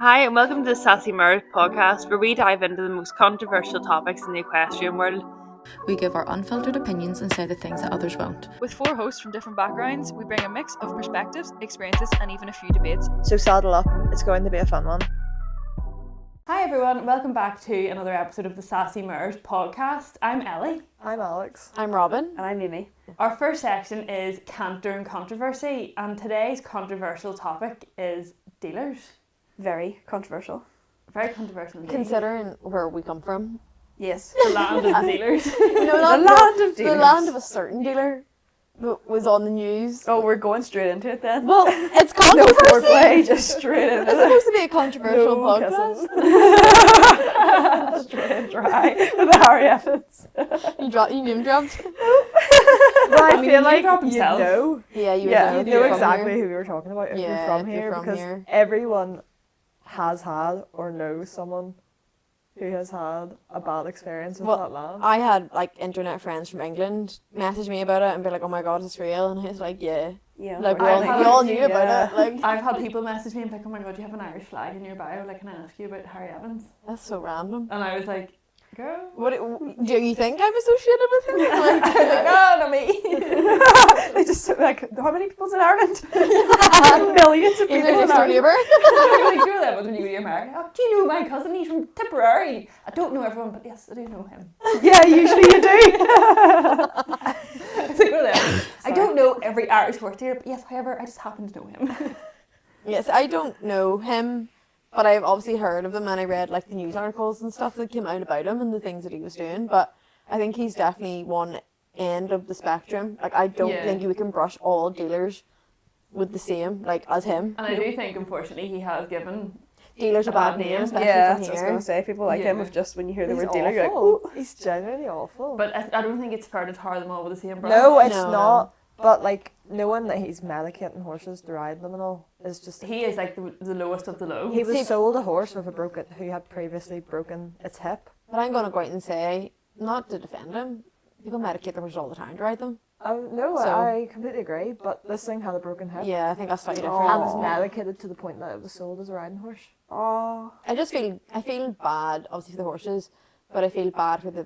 Hi, and welcome to the Sassy Mares podcast, where we dive into the most controversial topics in the equestrian world. We give our unfiltered opinions and say the things that others won't. With 4 hosts from different backgrounds, we bring a mix of perspectives, experiences, and even a few debates. So saddle up, it's going to be a fun one. Hi everyone, welcome back to another episode of the Sassy Mares podcast. I'm Ellie. I'm Alex. I'm Robin. And I'm Mimi. Our first section is canter and controversy, and today's controversial topic is dealers. Very controversial. Very controversial indeed. Considering where we come from. Yes. The land of dealers. No, The land of dealers. The land of a certain dealer was on the news. Oh, we're going straight into it then. Well, it's No controversy. foreplay, just straight into It's it. supposed to be a controversial No podcast. kissing. Straight and dry with the Harry Evans. You name dropped. But I mean, feel he like dropped you himself. know, Yeah, you Yeah, would you know, know if you're from exactly here. who we were talking about if Yeah, you're from if you're here, from because here. everyone has had or knows someone who has had a bad experience with Well, that land. I had like internet friends from England message me about it and be like, "Oh my god, is this real?" And I was like, "Yeah." Yeah. Like we I've all had- knew about it. Like I've had people message me and be like, oh my god, you have an Irish flag in your bio, like, can I ask you about Harry Evans? that's so random. And I was like, girl. What do you think I'm associated with him? Like, no, not me. They just like, how many people's in Ireland? Millions of He's people our in next door Ireland. neighbour. Like, you're that when you go to America. Oh, do you know my cousin? He's from Tipperary. I don't know everyone, but yes, I do know him. Yeah, usually you do. It's like one of them. I don't know every Irish horse dealer, but yes, however, I just happen to know him. Yes, I don't know him, but I've obviously heard of him and I read like the news articles and stuff that came out about him and the things that he was doing. But I think he's definitely one end of the spectrum. Like I don't Yeah. think you can brush all dealers with the same like as him. And I do think, unfortunately, he has given. Dealers a bad Bad name. name, especially Yeah, from that's what I was here. going to say. People like him Yeah. with just when you hear the He's word dealer, you're like, awful. ooh. He's genuinely awful. But I don't think it's fair to tar them all with the same brush. no, it's No, not. But like knowing that he's medicating horses to ride them and all is just. He is like the lowest of the low. He was See- sold a horse with a broken who had previously broken its hip. But I'm gonna go out and say, not to defend him, people medicate their horses all the time to ride them. No, So- I completely agree. But this thing had a broken hip. Yeah, I think that's slightly different. And it's medicated to the point that it was sold as a riding horse. Oh. I feel bad, obviously for the horses, but I feel bad for the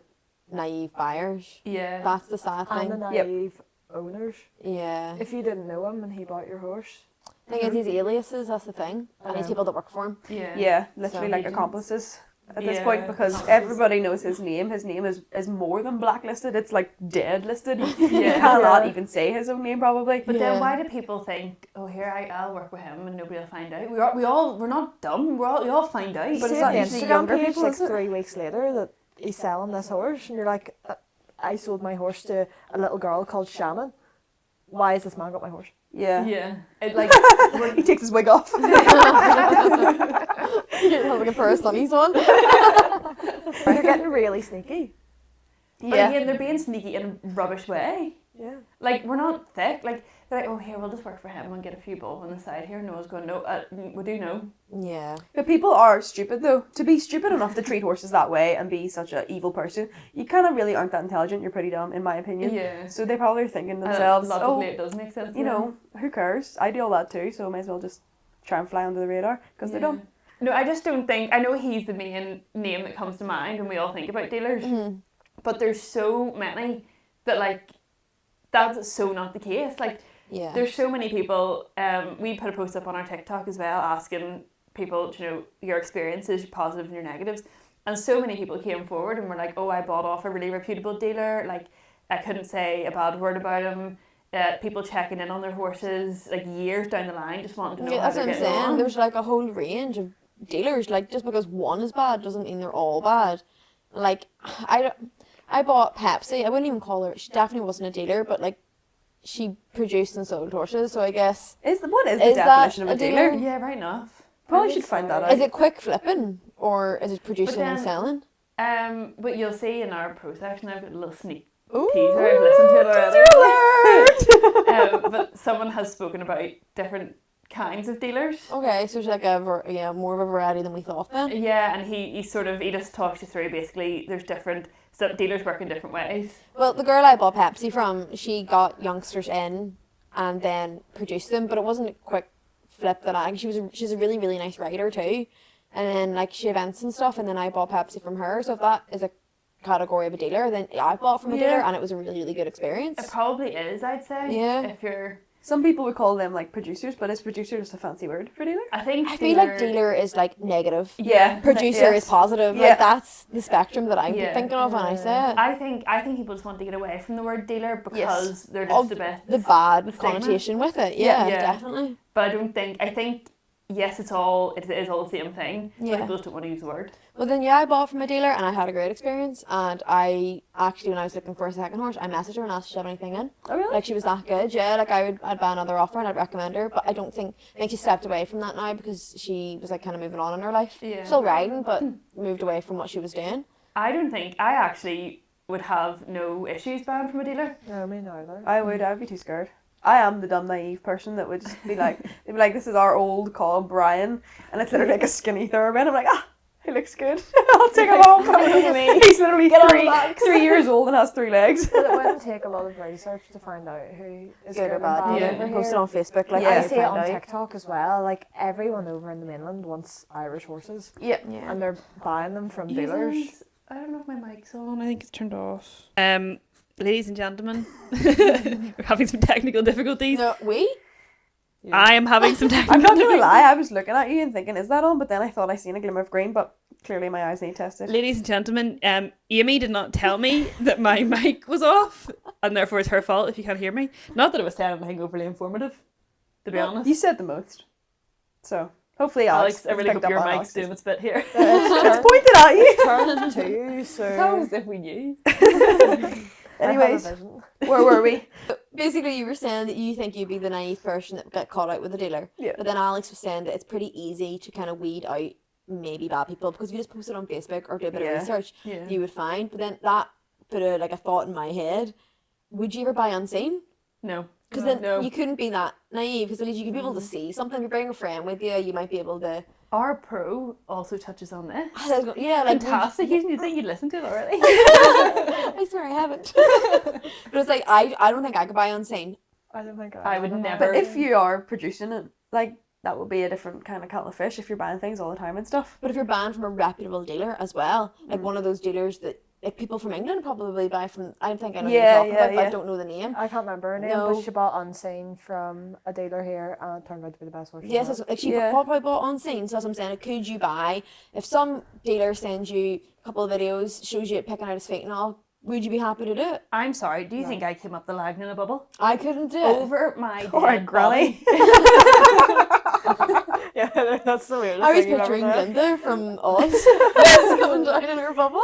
naive buyers. Yeah. That's the sad And thing. the Yep. naive owners. Yeah. If you didn't know him and he bought your horse. The thing is, he's aliases, that's the thing. And he's people that work for him. Yeah. Yeah, literally So- like accomplices at this Yeah, point because accomplices. everybody knows his name. His name is more than blacklisted. It's like dead listed. You Yeah. cannot Yeah. even say his own name probably. But Yeah. then why do people think, oh, here I'll work with him and nobody will find out? We're not dumb. We all find out. But But it's see not on the usually Instagram younger page people, like is it? 3 weeks later that he's selling this horse and you're like, I sold my horse to a little girl called Shannon. Why has this man got my horse? Yeah. Yeah. It, like, He takes his wig off. You have like a pair of sunnies on. They're getting really sneaky. but again, they're being sneaky in a rubbish way. Yeah. Like, we're not thick. Like, they're like, oh, here, we'll just work for him and get a few bulb on the side here. No one's going, no, we do know. Yeah. But people are stupid though. To be stupid enough to treat horses that way and be such an evil person, you kind of really aren't that intelligent. You're pretty dumb, in my opinion. Yeah. So they probably are thinking to And themselves, logically, oh, it does make sense. you know, who cares? I do all that too, so I might as well just try and fly under the radar because they're dumb. No, I just don't think. I know he's the main name that comes to mind when we all think about dealers, but there's so many that like that's so not the case. Like Yeah. there's so many people. We put a post up on our TikTok as well, asking people, you know, your experiences, your positives and your negatives, and so many people came forward and were like, "Oh, I bought off a really reputable dealer. Like I couldn't say a bad word about him." People checking in on their horses like years down the line, just wanting to know Yeah, how that's they're what I'm getting saying. on. There's like a whole range of dealers. Like just because one is bad doesn't mean they're all bad. Like I bought Pepsi. I wouldn't even call her. She definitely wasn't a dealer, but like she produced and sold horses. So I guess What is the Is that definition of a a dealer? dealer? Yeah, right enough. Probably should find that out. is it quick flipping or is it producing and then- selling? But you'll see in our pro section, I've got a little sneak Ooh, teaser. I've listened to it already. But someone has spoken about different kinds of dealers. Okay, so it's like more of a variety than we thought then. Yeah, and he just talks you through basically there's different dealers work in different ways. Well, the girl I bought Pepsi from, she got youngsters in and then produced them, but it wasn't a quick flipped that I, she's a really, really nice rider too. And then like she events and stuff, and then I bought Pepsi from her. So if that is a category of a dealer, then I bought from a dealer, and it was a really, really good experience. It probably is, I'd say. Yeah. If you're... Some people would call them like producers, but is producer just a fancy word for dealer? I feel like dealer is like negative. Yeah. Producer is positive. Yeah. Like that's the spectrum that I'm Yeah. thinking of when I say it. I think people just want to get away from the word dealer because they're just Of a bit... the bad stigma. connotation with it. Yeah, Yeah. definitely. But I think, yes, it is all the same thing. Yeah. But people just don't want to use the word. Well then, yeah, I bought from a dealer and I had a great experience. And I actually, when I was looking for a second horse, I messaged her and asked if she had anything in. Oh, really? Like she was that good, yeah. Like I'd buy another offer and I'd recommend her. But I think she stepped away from that now because she was like kind of moving on in her life. Yeah. Still riding, but moved away from what she was doing. I actually would have no issues buying from a dealer. No, me neither. I'd be too scared. I am the dumb naive person that would just be like, they'd be like, this is our old cob Brian, and it's literally like a skinny thoroughbred. I'm like, he looks good. I'll take him home. He's literally three years old and has 3 legs. But it wouldn't take a lot of research to find out who is Good or bad. Yeah. over Post it here. on Facebook. Like Yeah. I see it find on out. TikTok as well. Like everyone over in the mainland wants Irish horses, Yeah. Yeah. and they're buying them from dealers. I don't know if my mic's on. I think it's turned off. Ladies and gentlemen, we're having some technical difficulties. No, we? I am having some technical I'm not gonna difficulties. lie, I was looking at you and thinking, is that on? But then I thought I seen a glimmer of green, but clearly my eyes need tested. Ladies and gentlemen, Amy did not tell me that my mic was off, and therefore it's her fault if you can't hear me. Not that it was saying anything overly informative, to be honest. You said the most. So, hopefully Alex I really hope picked up your on mic's Alex's. doing its bit here. It's pointed at you. Turning to you, so Sounds as if we knew. I have a Anyways, vision. where were we? Basically, you were saying that you think you'd be the naive person that got caught out with a dealer. Yeah. But then Alex was saying that it's pretty easy to kind of weed out maybe bad people because if you just post it on Facebook or do a bit Yeah. of research, Yeah. you would find. But then that put a thought in my head. Would you ever buy unseen? No. Because then No. you couldn't be that naive because at least you could be able to see something. If you bring a friend with you, you might be able to. Our pro also touches on this. Yeah, like Fantastic. You think you'd listen to it already? I swear I haven't. But it's like I don't think I could buy unseen. I don't think I would have. never- But if you are producing it, like, that would be a different kind of kettle of fish if you're buying things all the time and stuff. But if you're buying from a reputable dealer as well, like one of those dealers that like people from England probably buy from. I think I know Yeah, who you're talking about, but yeah. I don't know the name. I can't remember her name, No. but she bought Unseen from a dealer here, and it turned out to be the best horse. she's Yes, had. it's like she Yeah. probably bought on scene. So as I'm saying, could you buy if some dealer sends you a couple of videos, shows you it picking out his feet and all? Would you be happy to do it? I'm sorry. Do you think I came up the lag in a bubble? I couldn't do it. Over my Or a dead granny. Yeah, that's the weirdest I was thing you've ever picturing said. Linda from Oz just coming down in her bubble.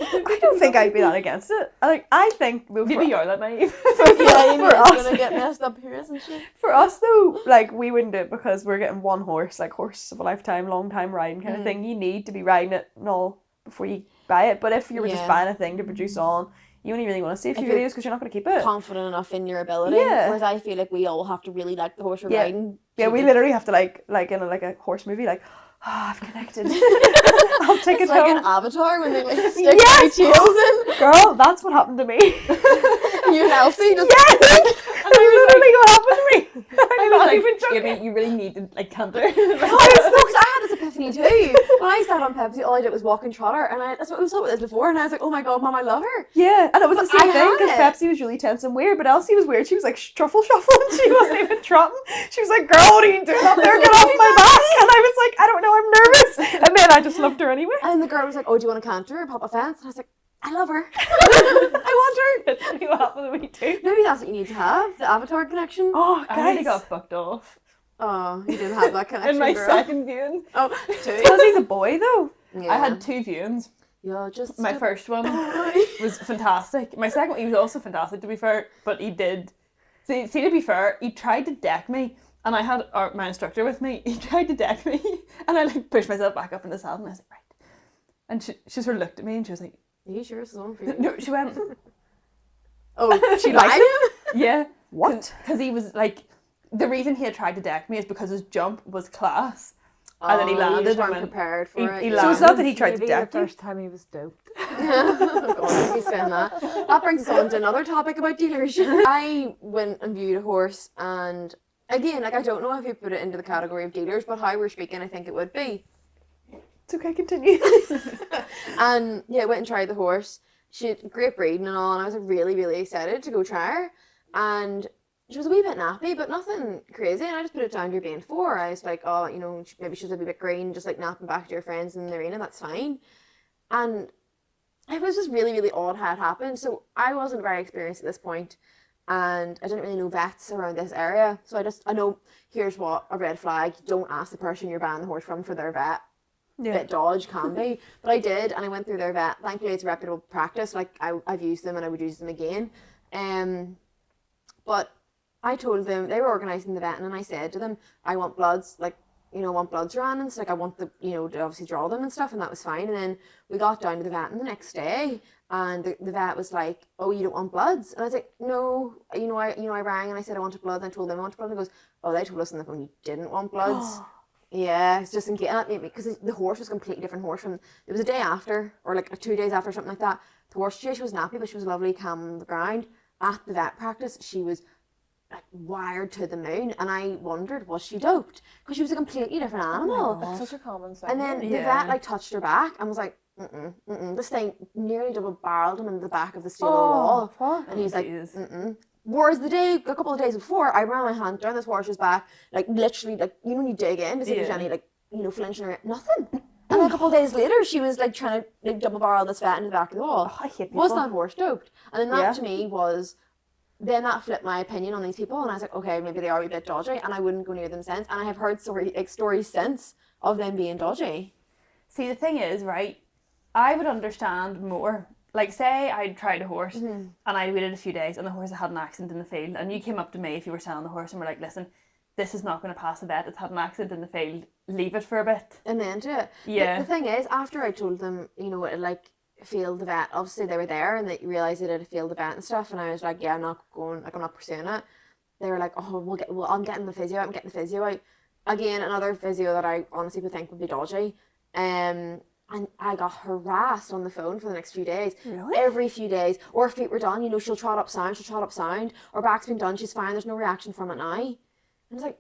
I don't think I'd be that against it. I think though, Maybe you're that naive. Yeah, for Amy's us. gonna get messed up here, isn't she? for us though, like, we wouldn't do it because we're getting one horse, like horse of a lifetime, long time riding kind of thing. You need to be riding it and all before you buy it. But if you were just Yeah. buying a thing to produce on, you only really want to see a few If you're videos because you're not going to keep it. Confident enough in your ability. Yeah. Whereas I feel like we all have to really like the horse we're Yeah. riding. Yeah, we literally have to like in a horse movie, like, I've connected. I'll take It's it like home. an avatar when they like stick Yes! their tails in. Girl, that's what happened to me. You and Elsie just That's literally what happened to me. I'm not even joking. Gibby, you really need to like canter. Oh, because I had this epiphany too. When I sat on Pepsi, all I did was walk and trot her, and that's what we saw with this before, and I was like, oh my god, Mom, I love her. Yeah, and it was the But same I thing because had it. Pepsi was really tense and weird, but Elsie was weird. She was like truffle shuffling. She wasn't even trotting. She was like, "Girl, what are you doing up there? Get off my back!" And I was like, "I don't know, I'm nervous." And then I just loved her anyway. And the girl was like, oh, do you want to canter and pop a fence? And I was like, I love her. I want her. That's what happened to me too. Maybe that's what you need to have, the avatar connection. Oh, I really guys, got fucked off Oh, you didn't have that connection, in my girl. second viewing. Oh, two. because he's a boy though. Yeah. I had 2 viewings. Yeah, just My first one was fantastic. My second one, he was also fantastic to be fair, but he did. See, to be fair, he tried to deck me, and I had my instructor with me. He tried to deck me, and I like pushed myself back up in the saddle, and I was like, right. And she sort of looked at me, and she was like, Are you sure this is on for you? no, she went, Oh, She liked him? yeah. What? Because he was like, the reason he had tried to deck me is because his jump was class. And then he You landed just and weren't went, prepared for he it. landed. So it's not that he tried to Maybe deck the you. first time he was doped. Oh God, he's saying that. That brings us on to another topic about dealers. I went and viewed a horse and again, like I don't know if you put it into the category of dealers, but how we're speaking, I think it would be. It's okay, continue. And yeah, went and tried the horse. She had great breeding and all, and I was like, really, really excited to go try her. And she was a wee bit nappy, but nothing crazy. And I just put it down to her being 4. I was like, oh, you know, maybe she was a wee bit green, just like napping back to her friends in the arena. That's fine. And it was just really, really odd how it happened. So I wasn't very experienced at this point, and I didn't really know vets around this area. So I know, here's what a red flag: don't ask the person you're buying the horse from for their vet. Bit dodge can be, but I did, and I went through their vet. Thankfully, it's a reputable practice. Like I've used them, and I would use them again. But I told them, they were organising the vet, and I said to them, I want bloods, like, you know, I want bloods ran, and so, like I want the, you know, to obviously draw them and stuff, and that was fine. And then we got down to the vet, and the next day, and the vet was like, oh, you don't want bloods? And I was like, no, I rang and I said I wanted bloods, and I told them I wanted bloods, and he goes, oh, they told us on the phone you didn't want bloods. Yeah, it's just in case, because the horse was a completely different horse from, it was a day after, or like 2 days after, something like that. The horse, she was nappy, but she was lovely, calm on the ground. At the vet practice, she was like wired to the moon, and I wondered, was she doped? Because she was a completely different animal. That's such a common thing. And then the vet like touched her back and was like, this thing nearly double barreled him in the back of the stable wall. And he's like, Whereas a couple of days before, I ran my hand down this horse's back, like literally, like, you know, when you dig in to see if there's any, like, you know, flinching or nothing. And then a couple of days later, she was like trying to like double barrel this vet into the back of the wall. I hate people. Was that horse doped? And then that to me was, then that flipped my opinion on these people, and I was like, okay, maybe they are a bit dodgy, and I wouldn't go near them since. And I have heard stories since of them being dodgy. See, the thing is, right, I would understand more. Like, say I'd tried a horse and I waited a few days and the horse had an accident in the field, and you came up to me if you were selling the horse and were like, listen, this is not going to pass the vet, it's had an accident in the field, leave it for a bit. And then do it. Yeah. But the thing is, after I told them, you know, it like failed the vet, obviously they were there and they realised that it had failed the vet and stuff, and I was like, yeah, I'm not pursuing it. They were like, oh, I'm getting the physio out. Again, another physio that I honestly would think would be dodgy. And I got harassed on the phone for the next few days. Really? Every few days. Or her feet were done, you know, she'll trot up sound. Or back's been done, she's fine, there's no reaction from it now. And it's like,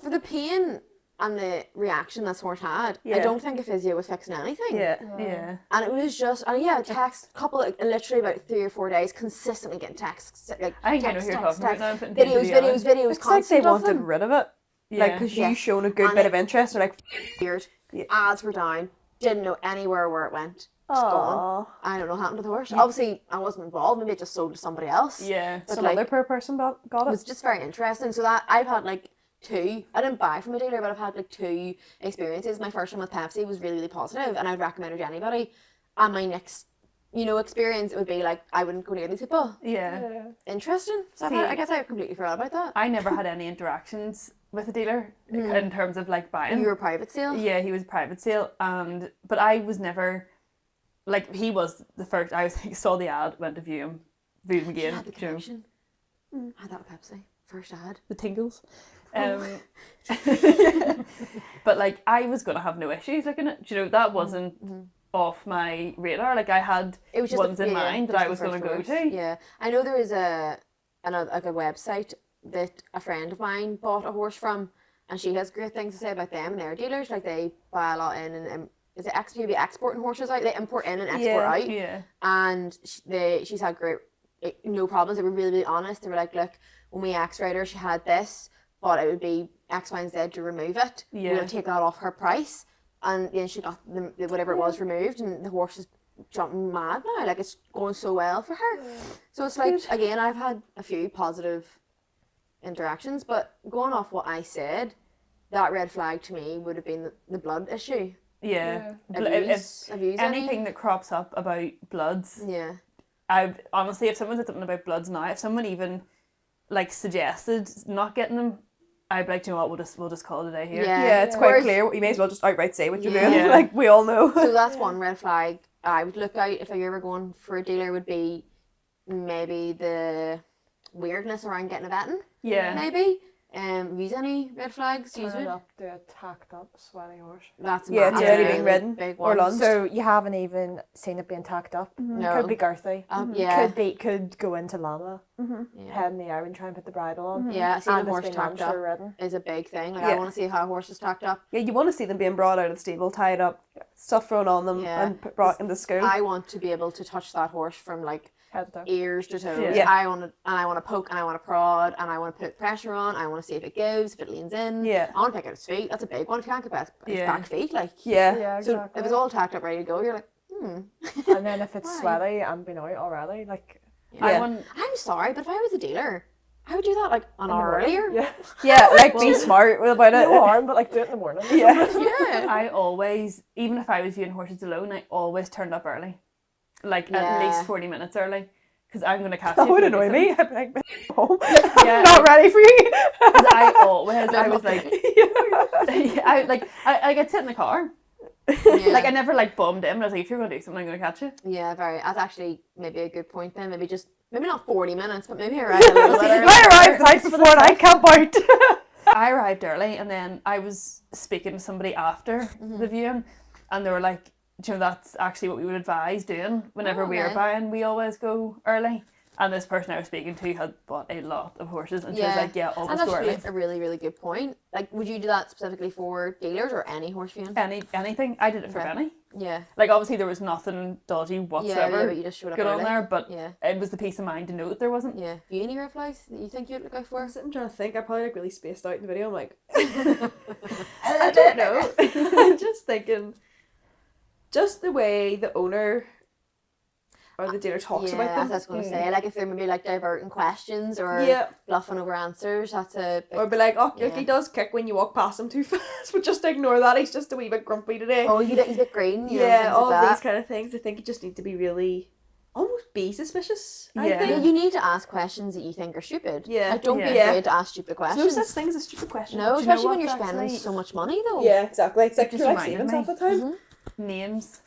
for the pain and the reaction this horse had, I don't think a physio was fixing anything. Yeah. And it was just, text, literally about 3 or 4 days, consistently getting texts. Like, I think I know who you're talking about now. I'm putting two videos, It's like they wanted rid of it. Yeah. Like, because you've shown a good bit of interest. They're like, weird. Ads were down. Didn't know anywhere where it went. It's gone. I don't know what happened to the horse. Obviously, I wasn't involved. Maybe it just sold to somebody else. Yeah. But some other poor person got it. It was just very interesting. So that I've had like 2. I didn't buy from a dealer, but I've had like 2 experiences. My first one with Pepsi was really, really positive, and I'd recommend it to anybody. And my next, you know, experience, it would be like, I wouldn't go near these people. Yeah. Interesting. So I guess I completely forgot about that. I never had any interactions with a dealer in terms of like buying. You were a private sale? Yeah, he was a private sale, but I was never, like, he was the first. I was like, saw the ad, went to view him again. You had the connection. I had that with Pepsi. First ad. The tingles. But like, I was gonna have no issues looking at. You know, that wasn't off my radar. Like, I had ones in mind that I was gonna go to. Yeah, I know there is a website that a friend of mine bought a horse from, and she has great things to say about them and their dealers. Like, they buy a lot in, and is it maybe exporting horses out? They import in and export out. Yeah. And she's had great, no problems. They were really, really honest. They were like, look, when we X-rayed her, she had this, but it would be X, Y, and Z to remove it. Yeah. We'll take that off her price. And then she got whatever it was removed, and the horse is jumping mad now. Like, it's going so well for her. So it's like, again, I've had a few positive interactions, but going off what I said, that red flag to me would have been the blood issue. Yeah. Abuse Anything that crops up about bloods. Yeah. I honestly, if someone said something about bloods now, if someone even like suggested not getting them, I'd be like, do you know what, we'll just call it a day here. Yeah, it's quite clear. You may as well just outright say what you're doing. Like, we all know. So that's one red flag I would look out if you're ever going for a dealer, would be maybe the weirdness around getting a vetting. Yeah. Maybe. Have you any red flags? Use Turn it. up to a tacked up, sweaty horse. That's Yeah, that's it's a already really been ridden big or one. launched. So you haven't even seen it being tacked up. No. Could be girthy. Yeah. Could go into llama. Yeah. Head in the eye and try and put the bridle on. Yeah, seeing a And it's horse been tacked launched or up ridden. is a big thing. Like Yeah. I want to see how a horse is tacked up. Yeah, you want to see them being brought out of the stable, tied up, stuff thrown on them, Yeah. and brought into school. I want to be able to touch that horse from like Head to toe. ears to toes. Yeah. I want to poke and I want to prod and I want to put pressure on. I want to see if it gives, if it leans in. Yeah. I want to pick out his feet. That's a big one. If you can't get his Yeah. back feet, like Yeah. Yeah, So exactly. if it's all tacked up, ready to go, you're like, And then if it's Why? sweaty and been out already, like Yeah. I want I'm sorry, but if I was a dealer, I would do that like an hour earlier. yeah, Yeah, like be smart about it. no harm, but like do it in the morning. Yeah. Yeah. I always, even if I was viewing horses alone, I always turned up early, like Yeah. at least 40 minutes early, because I'm gonna catch That you. would if you do annoy me. something. I'd be like, home. Yeah. I'm not ready for you. 'Cause I was like, I get sit in the car. Yeah. Like I never like bummed him. I was like, if you're gonna do something, I'm gonna catch you. Yeah, very. That's actually maybe a good point then. Maybe not 40 minutes, but maybe arrive a little bit early. I arrived the night before and I camp out. I arrived early, and then I was speaking to somebody after Mm-hmm. the viewing, and they were like, "Do you know, that's actually what we would advise doing whenever we are Okay. buying. We always go early." And this person I was speaking to had bought a lot of horses, and she was like, "Yeah, and always that's go early." really, a really, really good point. Like, would you do that specifically for dealers or any horse viewing? Anything. I did it for Okay. Benny. Yeah. Like obviously there was nothing dodgy Yeah, whatsoever but you just showed up good on early. there, but Yeah. it was the peace of mind to know that there wasn't. Yeah. Have you any red flags that you think you'd look out for? I'm trying to think. I probably like really spaced out in the video. I'm like, I don't know. I'm just thinking, just the way the owner or the dealer talks Yeah, about them. that's what I was going to say. Like, if they're maybe like diverting questions or Yeah. bluffing over answers, that's a big... Or be like, oh, look, Yeah. he does kick when you walk past him too fast, but just ignore that. He's just a wee bit grumpy today. Oh, he's a bit green. You know, yeah, things all like of that. these kind of things. I think you just need to be really, almost be suspicious. I Yeah. Yeah, think. you need to ask questions that you think are stupid. Yeah. Like, don't be Yeah. afraid to ask stupid There's no questions. such thing as a stupid question. No, Do you know especially when you're what's spending actually- so much money, though. Yeah, exactly. It's like Just correct reminded savings me. half the time. Mm-hmm. Names.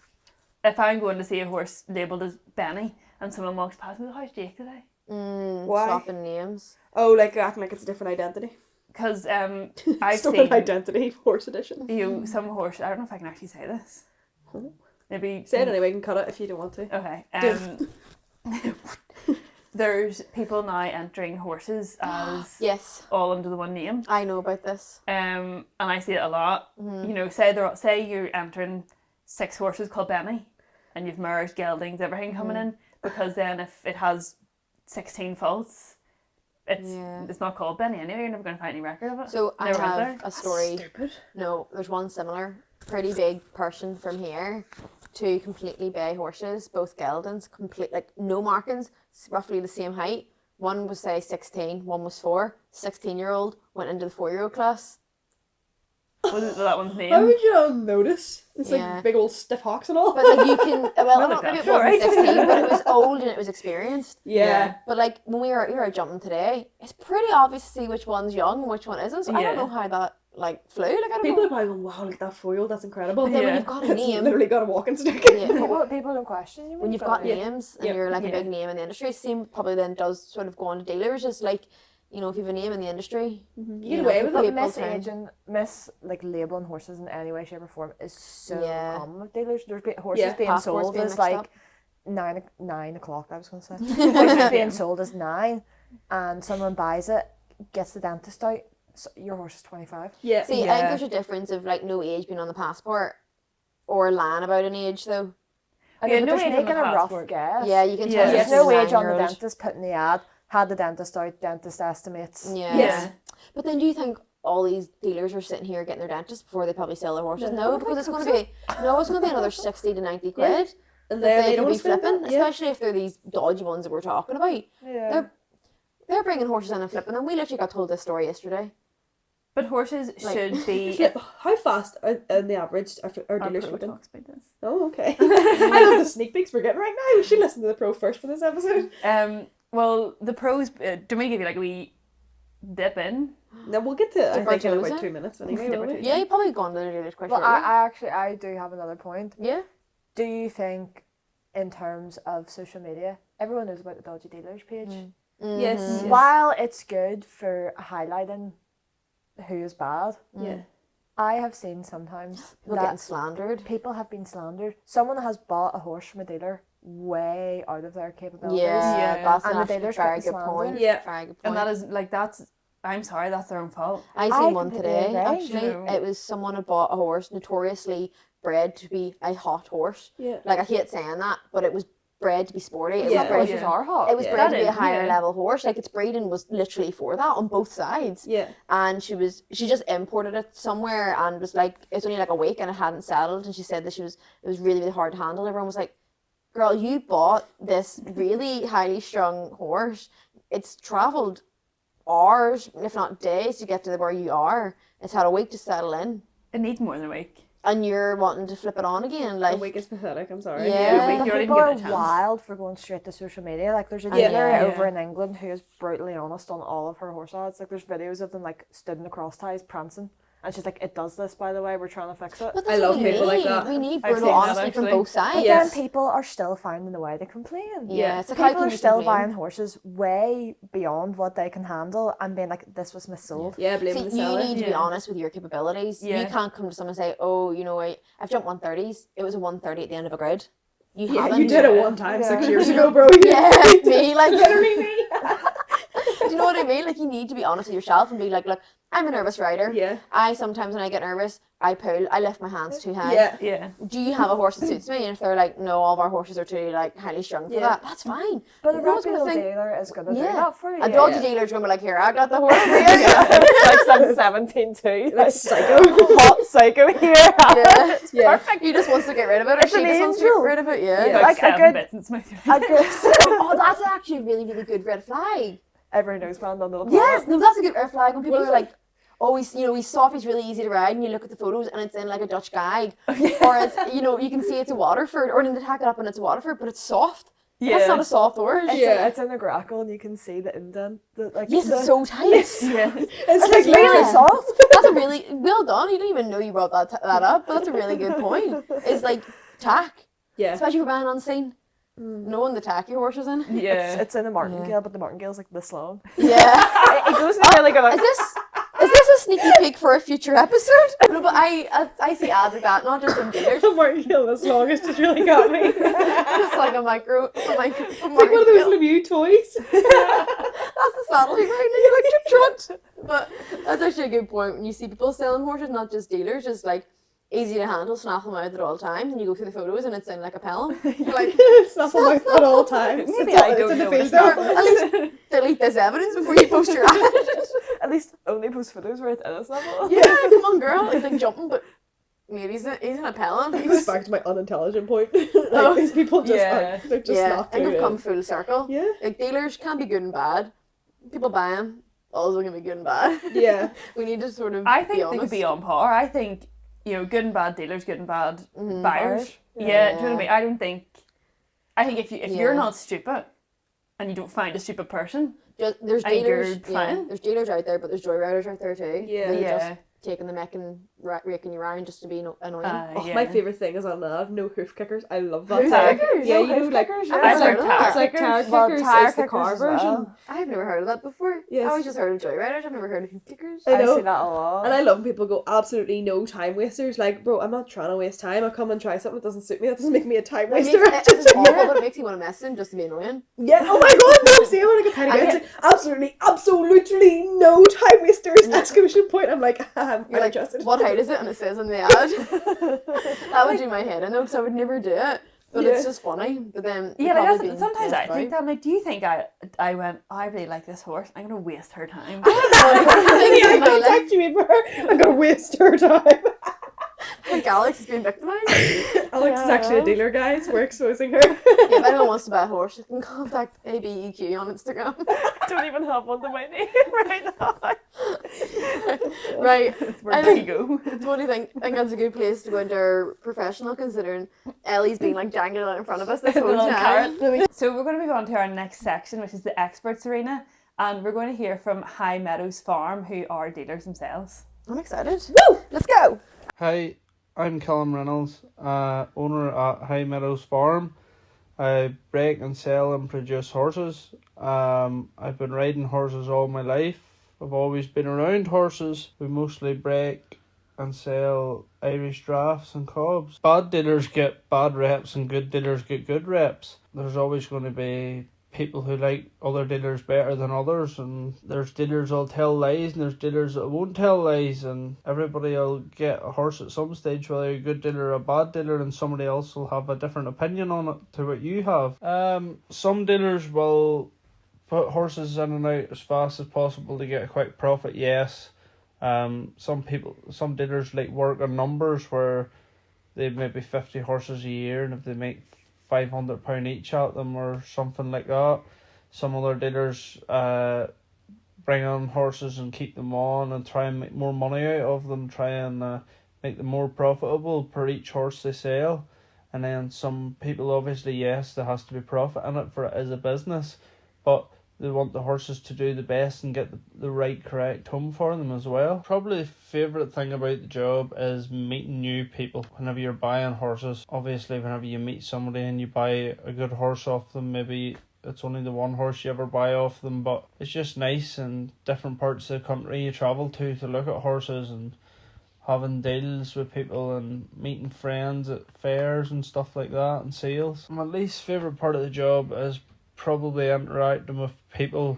If I'm going to see a horse labelled as Benny and someone walks past me, how's Jake today? Why? Swapping names. Oh, like acting like it's a different identity. Because I've Stolen seen identity, horse edition. some horse. I don't know if I can actually say this. Maybe Say it anyway, you can cut it if you don't want to. Okay. There's people now entering horses as Yes, all under the one name. I know about this. And I see it a lot. You know, say you're entering 6 horses called Benny, and you've mares, geldings, everything coming in, because then if it has 16 faults, it's not called Benny anyway. You're never going to find any record of it. So I Never have went there. a story. Stupid. No, there's one similar. Pretty big person from here. 2 completely bay horses, both geldings, like no markings, roughly the same height. One was say 16, one was 4. 16-year-old went into the 4-year-old class. Was it that one's How name? would you not notice? It's Yeah. like big old stiff hocks and all. But like you can, well, Well, not, maybe it sure, wasn't right? 16, but it was old and it was experienced. yeah. But like when we were out jumping today, it's pretty obvious to see which one's young and which one isn't. So I Yeah. don't know how that like flew. Like I don't People are know. probably going, wow, like that 4-year-old, that's incredible. But then when Yeah. you've got a It's name, literally got a walking stick. yeah, People don't question you. when you've got names and Yep. you're like a Yeah. big name in the industry, same probably then does sort of go on to dealers. Just like, you know, if you have a name in the industry, You you get know, away with people it. turn- Like labeling horses in any way, shape, or form is so Yeah. common with dealers. There's horses Yeah. being Passports sold being as mixed like up. 9 o'clock. I was going to say horses being sold as 9, and someone buys it, gets the dentist out. So your horse is 25. Yeah. See, I Yeah. think there's a difference of like no age being on the passport or lying about an age though. And Yeah, but no there's age on the making a rough passport. guess. Yeah, you can Yeah. tell. There's it's no a age on the 9-year-old. dentist putting the ad. Had the dentist out. Dentist estimates. Yeah. Yes. But then do you think all these dealers are sitting here getting their dentist before they probably sell their horses? No, No, because it's going to be another 60 to 90 quid And that then they they could don't be spend flipping, that. Yeah. especially if they're these dodgy ones that we're talking about. Yeah. They're bringing horses in and flipping them. We literally got told this story yesterday. But horses Like- should be. Flip, how fast on the average are Our dealers pro flipping? talks about this. Oh, okay. I love the sneak peeks we're getting right now. We should listen to the pro first for this episode. Well, the pros. Do we give you like a wee dip in? No, we'll get to I Dip our think in toes about in? 2 minutes anyway. Dip will our we? toes Yeah, you probably gone to the dealers quite Well, shortly. I do have another point. Yeah. Do you think, in terms of social media, everyone knows about the Dodgy Dealers page? Mm. Yes. While it's good for highlighting who is bad. Yeah. I have seen sometimes People that getting slandered. people have been slandered. Someone has bought a horse from a dealer way out of their capabilities. Yeah, Yeah. that's And the actually a dealers very getting good slandered. point. Yeah. Very good point. And that is like I'm sorry, that's their own fault. I I seen one completely today, agree, actually. you know. It was someone had bought a horse notoriously bred to be a hot horse. Yeah. Like, I hate saying that, but it was bred to be sporty. It Yeah. was bred, Horses are hot. it was Yeah. bred to That be a is, higher yeah. level horse. Like, its breeding was literally for that on both sides. Yeah. And she just imported it somewhere and was like, it's only like a week and it hadn't settled. And she said that it was really, really hard to handle. Everyone was like, girl, you bought this really highly strung horse. It's travelled hours, if not days, to get to where you are. It's had a week to settle in. It needs more than a week. And you're wanting to flip it on again. A Like, week is pathetic, I'm sorry. Yeah. Wait, But you're not even people are getting a chance. wild for going straight to social media. Like there's a Yeah. dealer Yeah. over in England who is brutally honest on all of her horse ads. Like there's videos of them like stood in the cross ties prancing. And she's like, it does this, by the way, we're trying to fix it. but I that's love what we people like need. that. We need I've brutal seen that, honesty from actually. both sides. But Yes. then people are still finding a way to complain. Yeah, it's like, how People can are you still complain? buying horses way beyond what they can handle and being like, this was missold. Yeah, blaming the See, you seller. need to be Yeah. honest with your capabilities. Yeah. You can't come to someone and say, oh, you know, I've jumped 130s. It was a 130 at the end of a grid. You Yeah, haven't. you did it Yeah. one time Yeah. 6 years You ago, know- bro. Yeah, me, like, Literally me. do you know what I mean? Like, you need to be honest with yourself and be like, look, I'm a nervous rider. Yeah. I sometimes, when I get nervous, I pull, I lift my hands too high. Yeah. Yeah. Do you have a horse that suits me? And if they're like, no, all of our horses are too like highly strung for Yeah. that, that's fine. But a No one's gonna reputable think- dealer is going to do Yeah. that for you. A doggy Yeah. dealer's gonna be like, here, I got the horse for you. It's like some 17 too. Like psycho. Hot psycho here. Yeah. Yeah. Perfect. He just wants to get rid of it, or It's she an just wants to get angel. rid of it. Yeah. Yeah. Like Like a 7 good- bits and smooth. A good Oh, that's actually a really, really good red flag. every noseband on the planet. Yes, no, that's a good red flag. When people are like, oh, he's soft, he's really easy to ride, and you look at the photos and it's in like a Dutch gag, or it's, you can see it's a Waterford, or then they tack it up and it's a Waterford, but it's soft. Yeah. That's not a soft horse. Yeah. It's in the grackle and you can see the indent. Like Yes, the, it's so tight. Yeah. It's it's like really Yeah. soft. That's a really well done. You didn't even know you brought that up, but that's a really good point. It's like tack, Yeah. especially for buying on scene. Knowing the tack your horse is in. Yeah. It's in a martingale, but the martingale's like this long. Yeah. It goes in really good. Is this a sneaky peek for a future episode? No, but I see ads like that, not just in dealers. The martingale this long has just really got me. It's like a micro. It's like one of those Lemieux toys. That's the saddle you're riding, you're like trot. But that's actually a good point when you see people selling horses, not just dealers, just like easy to handle, snap them out at all times, and you go through the photos and it's in like a Pelham. You're like, Snap them out at all times. Maybe It's I it's don't in the know field myself. at least delete this evidence before you post your ad. At least only post photos where it's in a level. Yeah, come on, girl. He's like jumping, but maybe he's in a Pelham. It goes back to my unintelligent point. Like, Oh. these people just Yeah. they're just Yeah, not and doing we've come it. full circle. Yeah. Like, dealers can be good and bad. People buy them, also can be good and bad. Yeah. We need to sort of I be think they honest. could be on par. I think, good and bad dealers, good and bad buyers. Buyers. Yeah. Do you know what I mean? I don't think. I think if you're Yeah. not stupid, and you don't find a stupid person, There's I think you're dealers, fine. there's dealers out there, but there's joyriders out there too. Yeah. They're Yeah. just taking the mick and raking you around just to be annoying. Oh, yeah. my favourite thing is on the ad, no hoof kickers. I love that. Hoof tag. kickers? Yeah, No you know, hoof like kickers, I've yeah. it's like heard of that. it's like tire Well, kickers. tire It's the kickers car as well. version. I've never heard of that before. Yes. I always just heard of joyriders. I've never heard of hoof kickers. I I know. see that a lot. And I love when people go absolutely no time wasters. Like, bro, I'm not trying to waste time. I'll come and try something that doesn't suit me. That doesn't make me a time It makes, waster. it's just awful, but it makes you want to mess him just to be annoying. Yeah. Oh my god, no. See, I'm like a penny. It's like, absolutely no time wasters! Exclamation point. I'm like, I'm You're like, interested. what height is it? And it says in the ad. That would do my head in, because I would never do it. But Yeah. it's just funny. But then Yeah, probably like being sometimes I pissed think about. that. I'm like, do you think I went? I really like this horse. I'm gonna waste her time. I contact you for her. I'm gonna waste her time. I think Alex is being victimised. Alex is actually a dealer, guys. We're exposing her. Yeah, if anyone wants to buy a horse, you can contact ABEQ on Instagram. I don't even have one to my name right now. Right. Where I do you think- go? So what do you think? I think that's a good place to go into our professional, considering Ellie's being like dangling out in front of us this whole Little time. So we're going to move on to our next section, which is the experts arena, and we're going to hear from High Meadows Farm, who are dealers themselves. I'm excited. Woo! Let's go! Hi, I'm Callam Reynolds, owner at High Meadows Farm. I break and sell and produce horses. I've been riding horses all my life. have always been around horses. We mostly break and sell Irish drafts and cobs. Bad dealers get bad reps and good dealers get good reps. There's always going to be people who like other dealers better than others, and there's dealers that'll tell lies and there's dealers that won't tell lies, and everybody will get a horse at some stage, whether you're a good dealer or a bad dealer, and somebody else will have a different opinion on it to what you have. Some dealers will put horses in and out as fast as possible to get a quick profit, yes. Some dealers like work on numbers where they maybe 50 horses a year, and if they make £500 each at them or something like that. Some other dealers bring on horses and keep them on and try and make more money out of them, try and make them more profitable per each horse they sell. And then some people, obviously, yes, there has to be profit in it for it as a business, but they want the horses to do the best and get the right correct home for them as well. Probably the favourite thing about the job is meeting new people. Whenever you're buying horses, obviously whenever you meet somebody and you buy a good horse off them, maybe it's only the one horse you ever buy off them, but it's just nice in different parts of the country you travel to look at horses and having deals with people and meeting friends at fairs and stuff like that and sales. My least favourite part of the job is probably interacting with people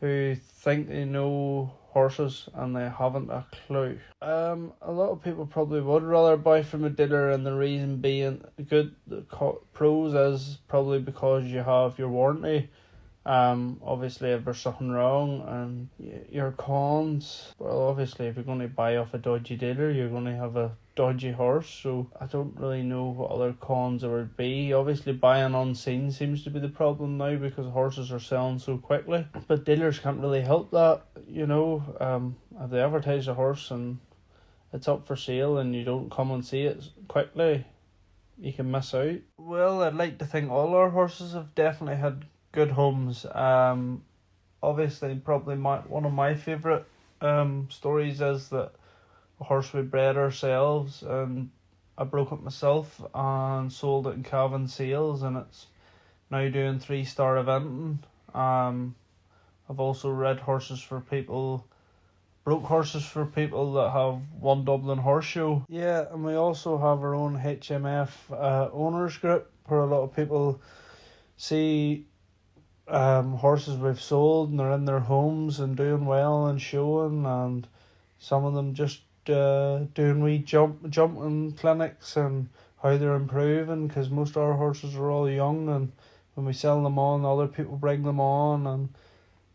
who think they know horses and they haven't a clue. A lot of people probably would rather buy from a dealer, and the reason being good, the pros is probably because you have your warranty. Obviously if there's something wrong, and your cons, well, obviously if you're going to buy off a dodgy dealer, you're going to have a dodgy horse, so I don't really know what other cons there would be. Obviously buying unseen seems to be the problem now because horses are selling so quickly, but dealers can't really help that, you know. If they advertise a horse and it's up for sale and you don't come and see it quickly, you can miss out. Well, I'd like to think all our horses have definitely had good homes. Obviously probably one of my favourite stories is that a horse we bred ourselves, and I broke it myself and sold it in Calvin sales, and it's now doing 3-star eventing. I've also bred horses for people, broke horses for people that have won Dublin Horse Show. Yeah, and we also have our own HMF owners group where a lot of people see horses we've sold and they're in their homes and doing well and showing, and some of them just doing wee jumping clinics and how they're improving, because most of our horses are all young, and when we sell them on, other people bring them on and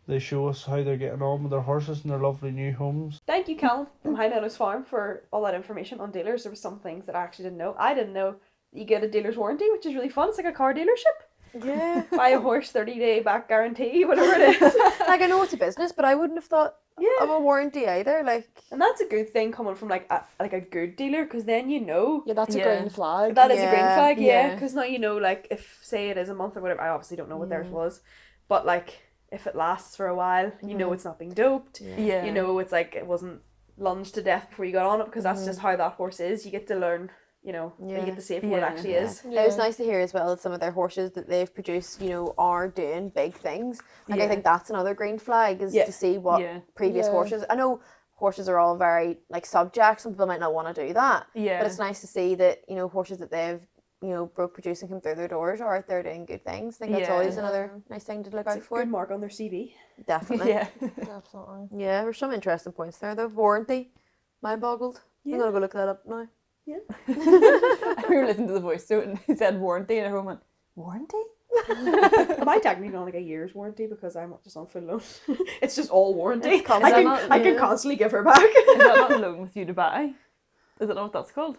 they show us how they're getting on with their horses in their lovely new homes. Thank you, Callam from High Meadows Farm, for all that information on dealers. There were some things that I actually didn't know. I didn't know that you get a dealer's warranty, which is really fun. It's like a car dealership. Yeah. Buy a horse, 30-day back guarantee, whatever it is. Like, I know it's a business, but I wouldn't have thought of a warranty either. Like, And that's a good thing coming from like a good dealer, because then you know. Yeah, that's a Yeah. green flag. That is a green Yeah, flag, yeah. because now you know, like, if, say it is a month or whatever, I obviously don't know what theirs was, but like, if it lasts for a while, you know it's not being doped, Yeah. you know it's like it wasn't lunged to death before you got on it, because that's just how that horse is. You get to learn, you know, Yeah. you get to see it for what it Yeah. actually is. it was nice to hear as well that some of their horses that they've produced, you know, are doing big things. Like, I Yeah. think that's another green flag, is Yeah. to see what Yeah. previous Yeah. horses. I know horses are all very like subject. Some people might not want to do that. Yeah. But it's nice to see that, you know, horses that they've, you know, broke producing come through their doors are out there doing good things. I think that's Yeah. always another nice thing to look It's out a for. good mark on their CV. Definitely. Yeah. Definitely. Yeah, there's some interesting points there though. Warranty. Mind boggled. Yeah. I'm gonna go look that up now. We were listening to the voice to it and he said warranty, and everyone went, warranty? Am I technically on like a year's warranty because I'm just on full loan? It's just all warranty. It's constant. I can Yeah. constantly give her back. Is that not loan with you to buy? Is that not what that's called?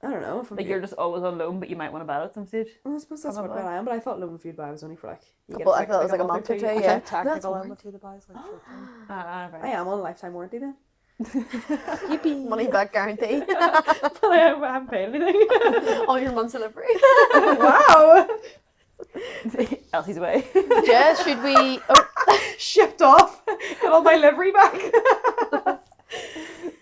I don't know. If I'm Like, you're just always on loan, but you might want to buy it at some stage. Well, I suppose that's what Probably. I am, but I thought loan with you to buy was only for like. You Couple- get I thought it was like a month or two, I yeah. think technical That's element to the buys like short term. Right. I am on a lifetime warranty then. Yippee. Money back guarantee. But I haven't paid anything. All your month's delivery. Wow. Elsie's away. Jess, should we? Oh, Shipped off. Got all my livery back.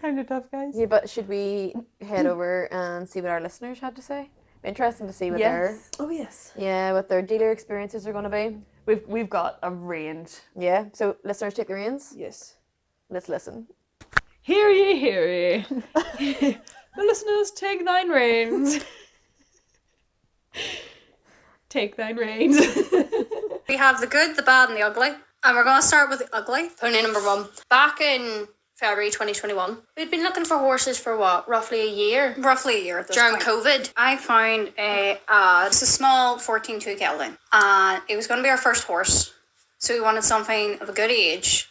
Kind of tough, guys. yeah, but should we head over and see what our listeners had to say? Interesting to see what Yes. Oh yes. what their dealer experiences are going to be. We've got a range. Yeah, so listeners, take the reins. Yes. Let's listen. Hear ye, hear ye. The listeners, take thine reins. Take thine reins. We have the good, the bad, and the ugly. And we're going to start with the ugly. Pony number 1. Back in February 2021, we'd been looking for horses for what? Roughly a year? Roughly a year at this point. During COVID. I found it's a small 14-2 gelding. And it was going to be our first horse. So we wanted something of a good age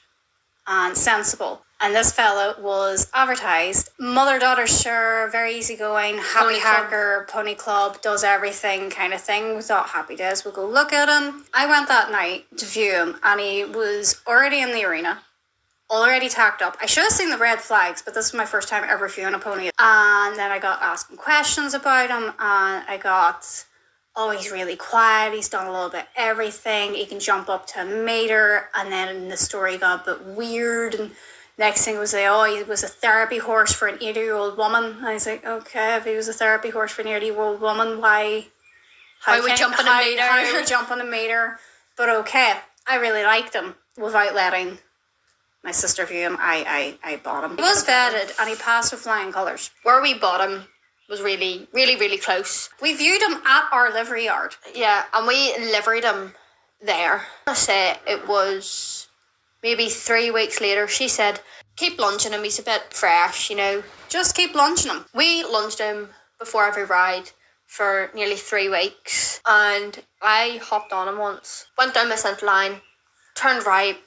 and sensible. And this fella was advertised. Mother-daughter sure, very easygoing, happy hacker, pony club, does everything kind of thing. We thought, happy days, we'll go look at him. I went that night to view him, and he was already in the arena, already tacked up. I should have seen the red flags, but this was my first time ever viewing a pony. And then I got asking questions about him, and I got... oh, he's really quiet, he's done a little bit of everything, he can jump up to a meter, and then the story got a bit weird, and next thing was like, oh, he was a therapy horse for an 80-year-old woman. And I was like, okay, if he was a therapy horse for an 80-year-old woman, how we jump on a meter? But okay, I really liked him. Without letting my sister view him, I bought him. He was vetted, and he passed with flying colours. Where we bought him was really, really, really close. We viewed him at our livery yard. Yeah, and we liveried him there. I say it was maybe 3 weeks later. She said, keep lunging him, he's a bit fresh, you know. Just keep lunging him. We lunged him before every ride for nearly 3 weeks. And I hopped on him once. Went down my centre line, turned right,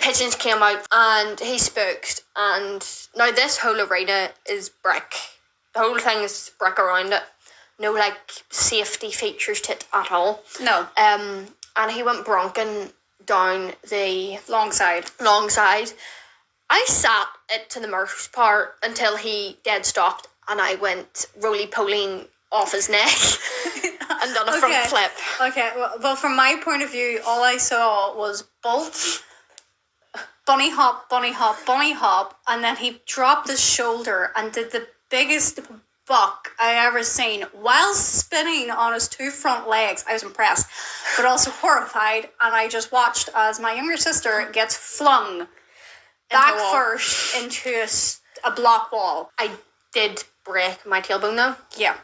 pigeons came out, and he spooked. And now this whole arena is brick. The whole thing is brick around it. No, like, safety features to it at all. No. And he went bronking down the long side. I sat it to the most part until he dead stopped, and I went roly-polying off his neck and done a front flip. Okay, well, from my point of view, all I saw was bolt, bunny hop, bunny hop, bunny hop, and then he dropped his shoulder and did the biggest buck I ever seen while spinning on his 2 front legs. I was impressed, but also horrified, and I just watched as my younger sister gets flung back first into a block wall. I did break my tailbone though. Yeah.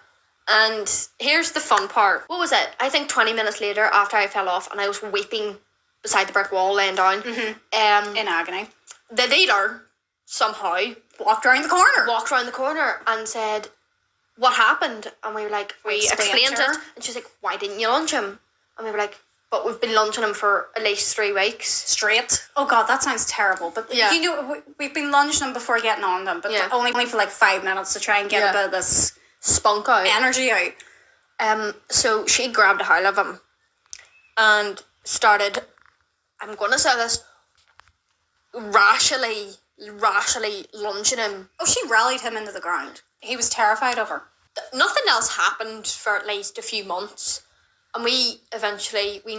And here's the fun part. What was it? I think 20 minutes later, after I fell off and I was weeping beside the brick wall, laying down, in agony, the dealer somehow walked around the corner and said, what happened? And we were like, we explained it, and she's like, why didn't you lunge him? And we were like, but we've been lunging him for at least 3 weeks straight. Oh god, that sounds terrible. But yeah, you know, we've been lunging them before getting on them, but only for like 5 minutes to try and get a bit of this spunk out, energy out. So she grabbed a hold of him and started, I'm gonna say this, rashly lunging him. Oh, she rallied him into the ground. He was terrified of her. Nothing else happened for at least a few months. And we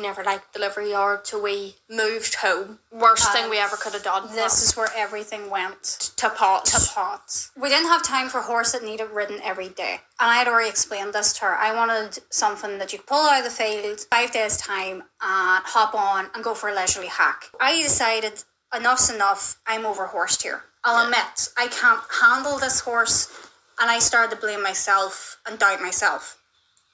never liked the livery yard till we moved home. Worst thing we ever could have done. This is where everything went to pot. We didn't have time for a horse that needed ridden every day. And I had already explained this to her. I wanted something that you could pull out of the field 5 days time and hop on and go for a leisurely hack. I decided enough's enough. I'm overhorsed here. I'll admit, I can't handle this horse, and I started to blame myself and doubt myself.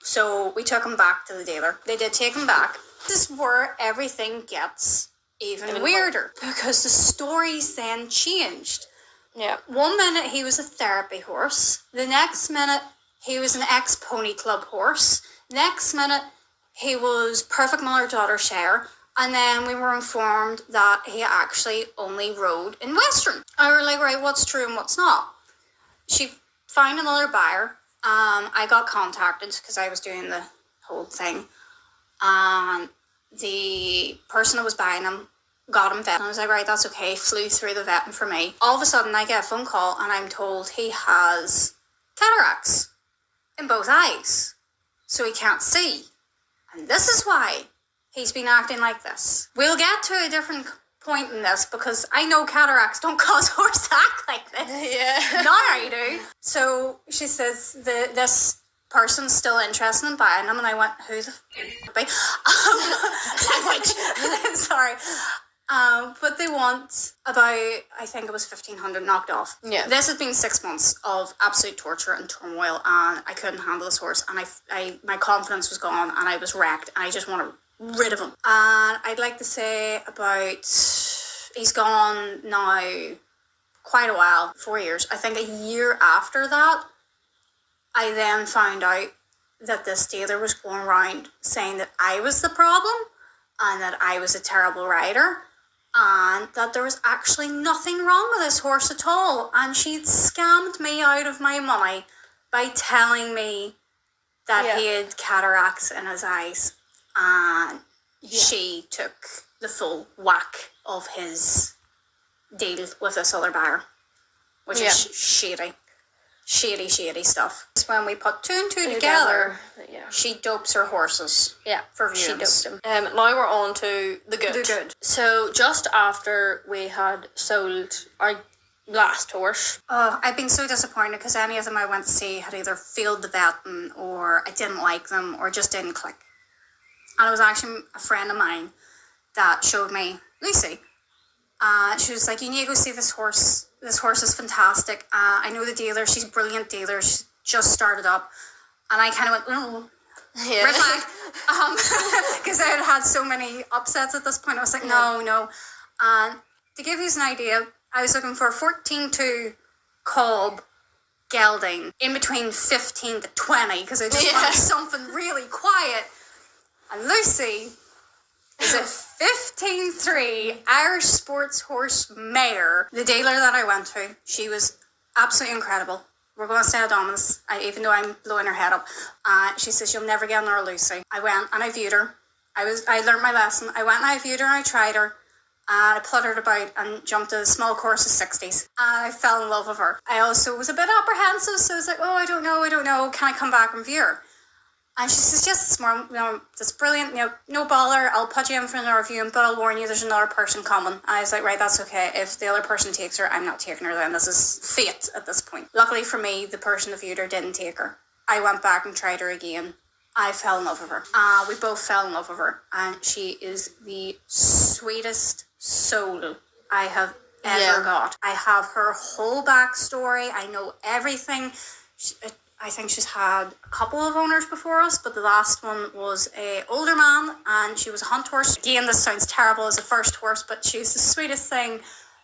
So we took him back to the dealer. They did take him back. This is where everything gets even weirder, because the stories then changed. Yeah. 1 minute he was a therapy horse. The next minute he was an ex-pony club horse. Next minute he was perfect mother-daughter share. And then we were informed that he actually only rode in Western. I were like, right, what's true and what's not? She found another buyer. I got contacted because I was doing the whole thing. And the person that was buying him got him vetted. I was like, right, that's okay. Flew through the vetting for me. All of a sudden, I get a phone call and I'm told he has cataracts in both eyes. So he can't see. And this is why he's been acting like this. We'll get to a different point in this because I know cataracts don't cause horse to act like this. Yeah. Not I do. So she says this person's still interested in buying them, and I went, who the f*** be? Language. Sorry. But they want about, I think it was 1,500 knocked off. Yeah. This has been 6 months of absolute torture and turmoil, and I couldn't handle this horse, and my confidence was gone, and I was wrecked, and I just wanted rid of him. And I'd like to say about, he's gone now quite a while, 4 years. I think a year after that, I then found out that this dealer was going around saying that I was the problem and that I was a terrible rider and that there was actually nothing wrong with this horse at all. And she'd scammed me out of my money by telling me that he had cataracts in his eyes, and she took the full whack of his deal with this other buyer, which is shady stuff. When we put two and two together, she dopes her horses. Yeah, for she viewings. doped them. Now we're on to the good. The good. So just after we had sold our last horse, I've been so disappointed because any of them I went to see had either failed the vetting or I didn't like them or just didn't click. And it was actually a friend of mine that showed me Lucy. She was like, you need to go see this horse. This horse is fantastic. I know the dealer. She's a brilliant dealer. She's just started up. And I kind of went, oh, red flag. Because I had so many upsets at this point. I was like, no. And to give you an idea, I was looking for a 14-2 cob gelding in between 15 to 20 because I just wanted something really quiet. And Lucy is a 15-3 Irish sports horse mare. The dealer that I went to, she was absolutely incredible. We're going to stay at Dominus, even though I'm blowing her head up. She says, you'll never get another Lucy. I went and I viewed her. I learned my lesson. I went and I viewed her and I tried her. And I pluttered about and jumped a small course of 60s. And I fell in love with her. I also was a bit apprehensive, so I was like, oh, I don't know. Can I come back and view her? And she says, yes, it's more, that's brilliant, no bother, I'll put you in for another viewing, but I'll warn you, there's another person coming. And I was like, right, that's okay. If the other person takes her, I'm not taking her then. This is fate at this point. Luckily for me, the person that viewed her didn't take her. I went back and tried her again. I fell in love with her. We both fell in love with her. And she is the sweetest soul I have ever got. I have her whole backstory. I know everything. I think she's had a couple of owners before us, but the last one was an older man and she was a hunt horse. Again, this sounds terrible as a first horse, but she's the sweetest thing.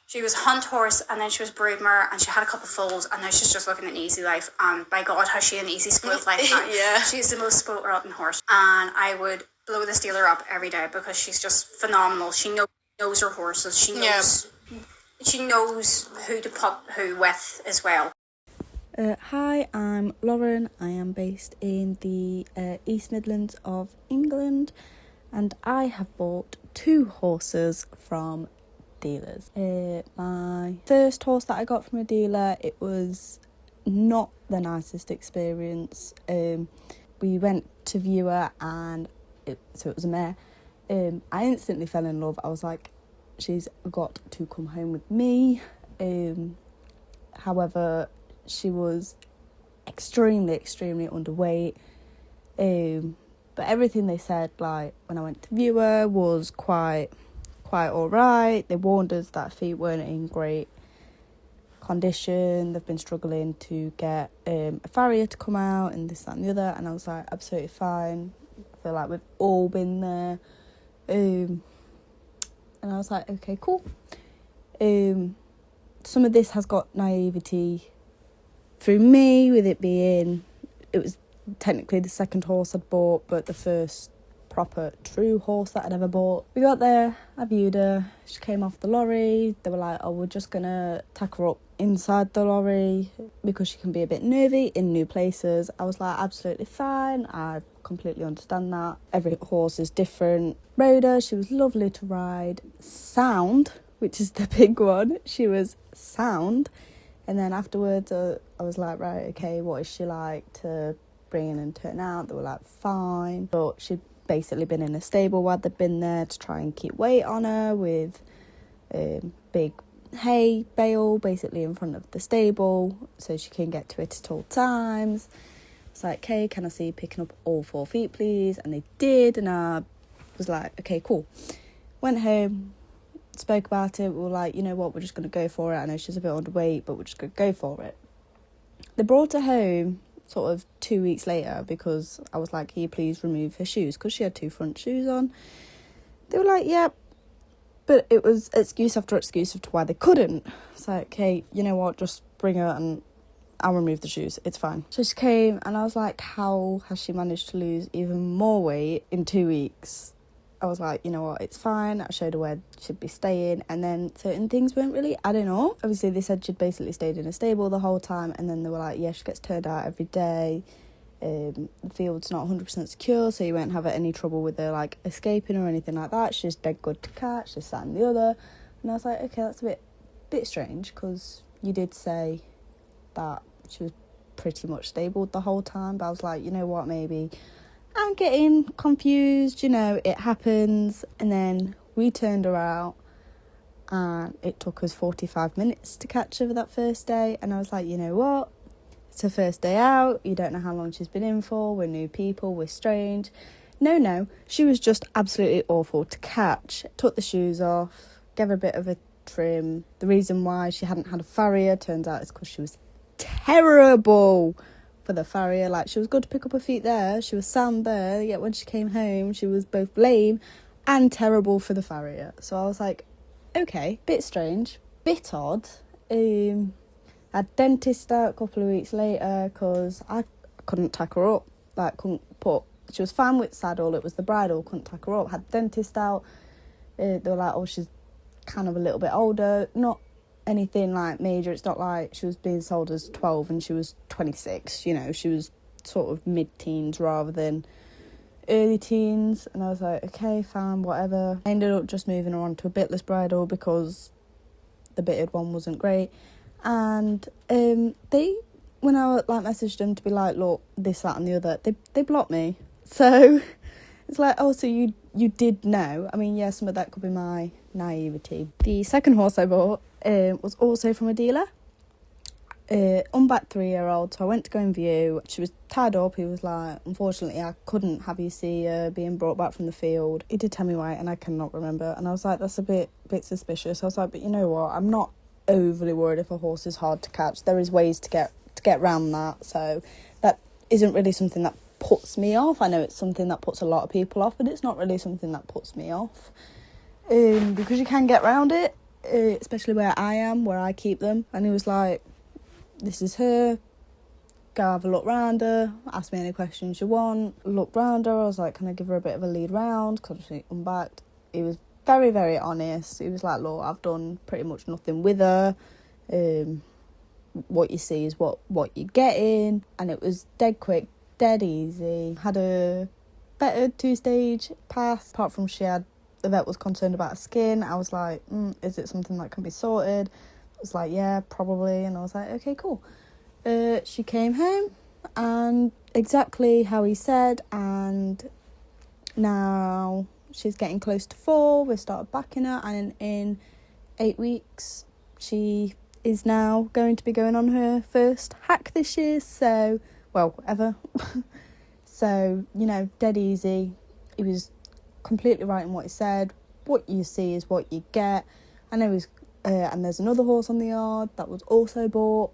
She was a hunt horse and then she was broodmare and she had a couple of foals and now she's just looking at an easy life. And by God, has she an easy spoiled life now. She's the most spoiled rotten horse. And I would blow this dealer up every day because she's just phenomenal. She knows her horses. She knows who to put who with as well. Hi, I'm Lauren. I am based in the East Midlands of England and I have bought 2 horses from dealers. My first horse that I got from a dealer, it was not the nicest experience. We went to view her and it was a mare. I instantly fell in love. I was like, she's got to come home with me. However, she was extremely underweight, but everything they said, like when I went to view her, was quite alright. They warned us that feet weren't in great condition. They've been struggling to get a farrier to come out and this, that and the other, and I was like, absolutely fine. I feel like we've all been there. And I was like, okay, cool. Some of this has got naivety through me, with it being, it was technically the second horse I'd bought, but the first proper true horse that I'd ever bought. We got there, I viewed her, she came off the lorry. They were like, oh, we're just gonna tack her up inside the lorry because she can be a bit nervy in new places. I was like, absolutely fine, I completely understand that. Every horse is different. Rode her, she was lovely to ride. Sound, which is the big one. She was sound. And then afterwards, I was like, right, okay, what is she like to bring in and turn out? They were like, fine. But she'd basically been in a stable while they'd been there to try and keep weight on her with big hay bale basically in front of the stable so she can get to it at all times. It's like, okay, can I see you picking up all 4 feet, please? And they did, and I was like, okay, cool. Went home, spoke about it. We were like, you know what, we're just going to go for it. I know she's a bit underweight, but we're just going to go for it. They brought her home sort of 2 weeks later because I was like, can you please remove her shoes? Because she had 2 front shoes on. They were like, yeah. But it was excuse after excuse as to why they couldn't. It's like, okay, you know what, just bring her and I'll remove the shoes. It's fine. So she came and I was like, how has she managed to lose even more weight in 2 weeks? I was like, you know what, it's fine. I showed her where she'd be staying, and then certain things weren't really adding up. Obviously, they said she'd basically stayed in a stable the whole time, and then they were like, yeah, she gets turned out every day. The field's not 100% secure, so you won't have any trouble with her, like, escaping or anything like that. She's dead good to catch, this, that and the other. And I was like, okay, that's a bit strange, because you did say that she was pretty much stabled the whole time, but I was like, you know what, maybe I'm getting confused, you know, it happens. And then we turned her out and it took us 45 minutes to catch her that first day, and I was like, you know what, it's her first day out, you don't know how long she's been in for, we're new people, we're strange. No, she was just absolutely awful to catch. Took the shoes off, gave her a bit of a trim. The reason why she hadn't had a farrier, turns out, is because she was terrible for the farrier. Like, she was good to pick up her feet there, she was sound there, yet when she came home she was both lame and terrible for the farrier. So I was like, okay, bit strange, bit odd. Had dentist out a couple of weeks later because I couldn't tack her up, like couldn't put, she was fine with saddle, it was the bridle, couldn't tack her up. Had dentist out, they were like, oh, she's kind of a little bit older, not anything like major. It's not like she was being sold as 12 and she was 26, you know, she was sort of mid-teens rather than early teens. And I was like, okay, fine, whatever. I ended up just moving her on to a bitless bridle because the bitted one wasn't great. And they, when I like messaged them to be like, look, this, that and the other, they blocked me. So it's like, oh, so you did know. I mean, yeah, some of that could be my naivety. The second horse I bought was also from a dealer, unbacked 3-year-old. So I went to go and view. She was tied up. He was like, unfortunately, I couldn't have you see her being brought back from the field. He did tell me why, and I cannot remember. And I was like, that's a bit suspicious. I was like, but you know what? I'm not overly worried if a horse is hard to catch. There is ways to get around that. So that isn't really something that puts me off. I know it's something that puts a lot of people off, but it's not really something that puts me off. Because you can get around it, especially where I am, where I keep them. And he was like, this is her, go have a look round her, ask me any questions you want. Look round her. I was like, can I give her a bit of a lead round, because she's unbacked. He was very, very honest. He was like, look, I've done pretty much nothing with her. What you see is what you're getting. And it was dead quick, dead easy. Had a better 2-stage pass, apart from the vet was concerned about her skin. I was like, is it something that can be sorted? I was like, yeah, probably. And I was like, okay, cool. She came home and exactly how he said, and now she's getting close to 4. We started backing her, and in 8 weeks she is now going to be going on her first hack this year. So, well, ever. So, you know, dead easy. He was completely right in what he said. What you see is what you get. I know he's and there's another horse on the yard that was also bought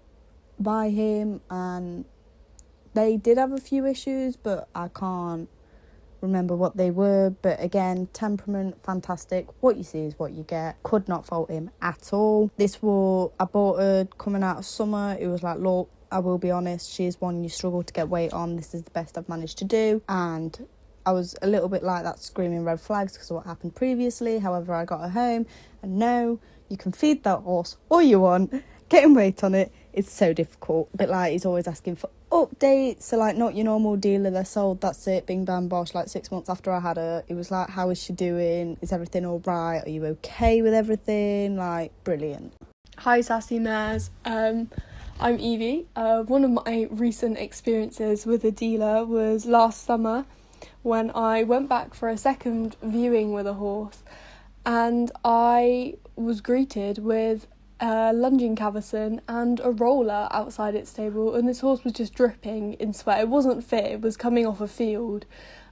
by him, and they did have a few issues, but I can't remember what they were. But again, temperament, fantastic. What you see is what you get. Could not fault him at all. I bought her coming out of summer. It was like, look, I will be honest, she is one you struggle to get weight on. This is the best I've managed to do. And I was a little bit like that, screaming red flags because of what happened previously. However, I got her home, and no, you can feed that horse all you want. Getting weight on it is so difficult. A bit like he's always asking for updates. So like, not your normal dealer, they're sold, that's it, bing bang bosh. Like 6 months after I had her, it was like, how is she doing? Is everything all right? Are you okay with everything? Like, brilliant. Hi Sassy Mares, I'm Evie. One of my recent experiences with a dealer was last summer when I went back for a second viewing with a horse, and I was greeted with a lunging cavesson and a roller outside its stable, and this horse was just dripping in sweat. It wasn't fit, it was coming off a field,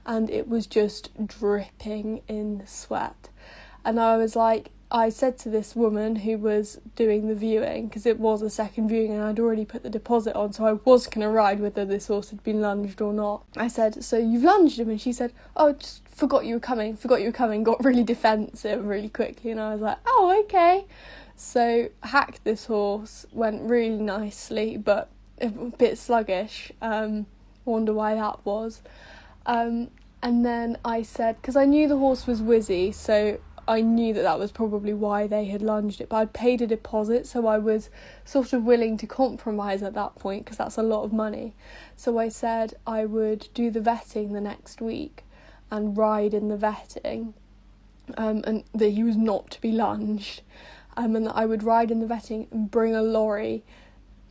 and it was just dripping in sweat. And I was like, I said to this woman who was doing the viewing, because it was a second viewing and I'd already put the deposit on, so I was going to ride whether this horse had been lunged or not. I said, so you've lunged him? And she said, oh, just forgot you were coming, got really defensive really quickly. And I was like, oh, okay. So hacked this horse, went really nicely, but a bit sluggish. Wonder why that was. And then I said, because I knew the horse was wizzy, so I knew that was probably why they had lunged it, but I'd paid a deposit, so I was sort of willing to compromise at that point, because that's a lot of money. So I said I would do the vetting the next week and ride in the vetting, and that he was not to be lunged, and that I would ride in the vetting and bring a lorry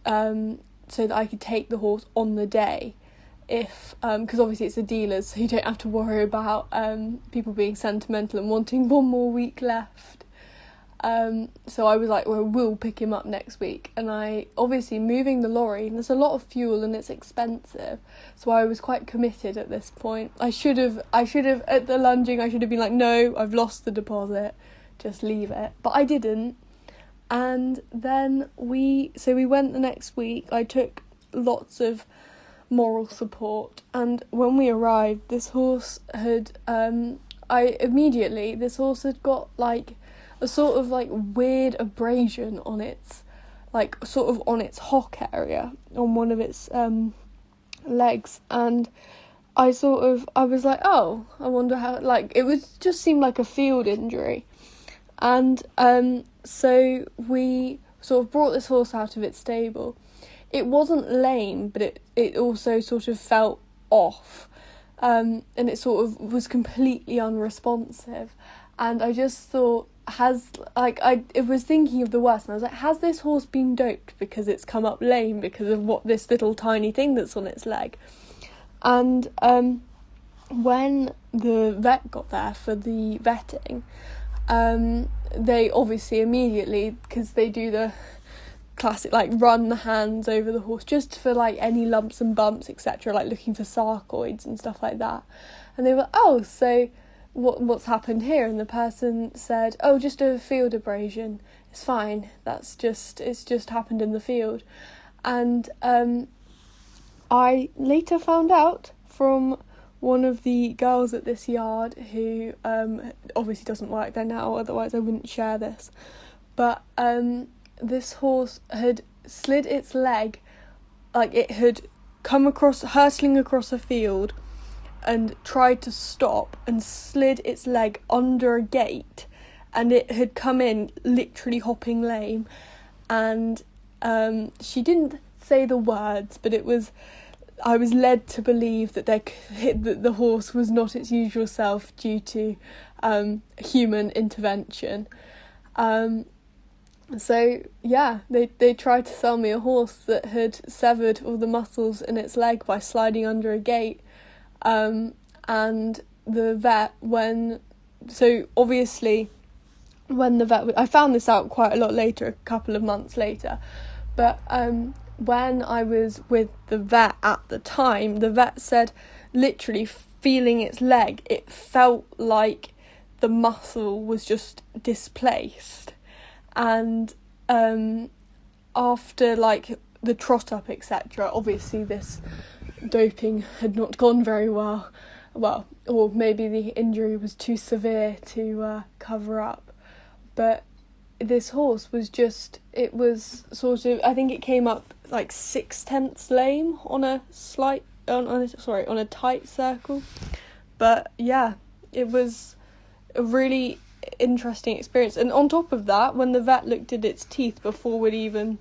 so that I could take the horse on the day. If because obviously it's the dealers, so you don't have to worry about people being sentimental and wanting one more week left. So I was like, well, we'll pick him up next week. And I obviously moving the lorry, and there's a lot of fuel and it's expensive, so I was quite committed at this point. I should have at the lunging I should have been like, no, I've lost the deposit, just leave it, but I didn't. And then we went the next week. I took lots of moral support, and when we arrived, this horse had this horse had got like a sort of like weird abrasion on its like sort of on its hock area on one of its legs, and I was like, oh, I wonder how, like, it was just seemed like a field injury. And so we sort of brought this horse out of its stable. It wasn't lame, but it also sort of felt off, and it sort of was completely unresponsive. And I just thought, I was thinking of the worst, and I was like, has this horse been doped because it's come up lame because of what this little tiny thing that's on its leg? And when the vet got there for the vetting, they obviously immediately, because they do the classic like run the hands over the horse just for like any lumps and bumps, etc., like looking for sarcoids and stuff like that. And they were, oh, so what's happened here? And the person said, oh, just a field abrasion, it's fine, it's just happened in the field. And I later found out from one of the girls at this yard, who obviously doesn't work there now, otherwise I wouldn't share this, but this horse had slid its leg, like it had come across, hurtling across a field, and tried to stop and slid its leg under a gate, and it had come in literally hopping lame. And she didn't say the words, but I was led to believe that the horse was not its usual self due to human intervention. So yeah, they tried to sell me a horse that had severed all the muscles in its leg by sliding under a gate. And the vet, I found this out quite a lot later, a couple of months later, but when I was with the vet at the time, the vet said, literally feeling its leg, it felt like the muscle was just displaced. And after like the trot up, etc., obviously this doping had not gone very well, or maybe the injury was too severe to cover up. But this horse was just, it was sort of, I think it came up like 6/10 lame on a on a tight circle. But yeah, it was a really interesting experience. And on top of that, when the vet looked at its teeth before we'd even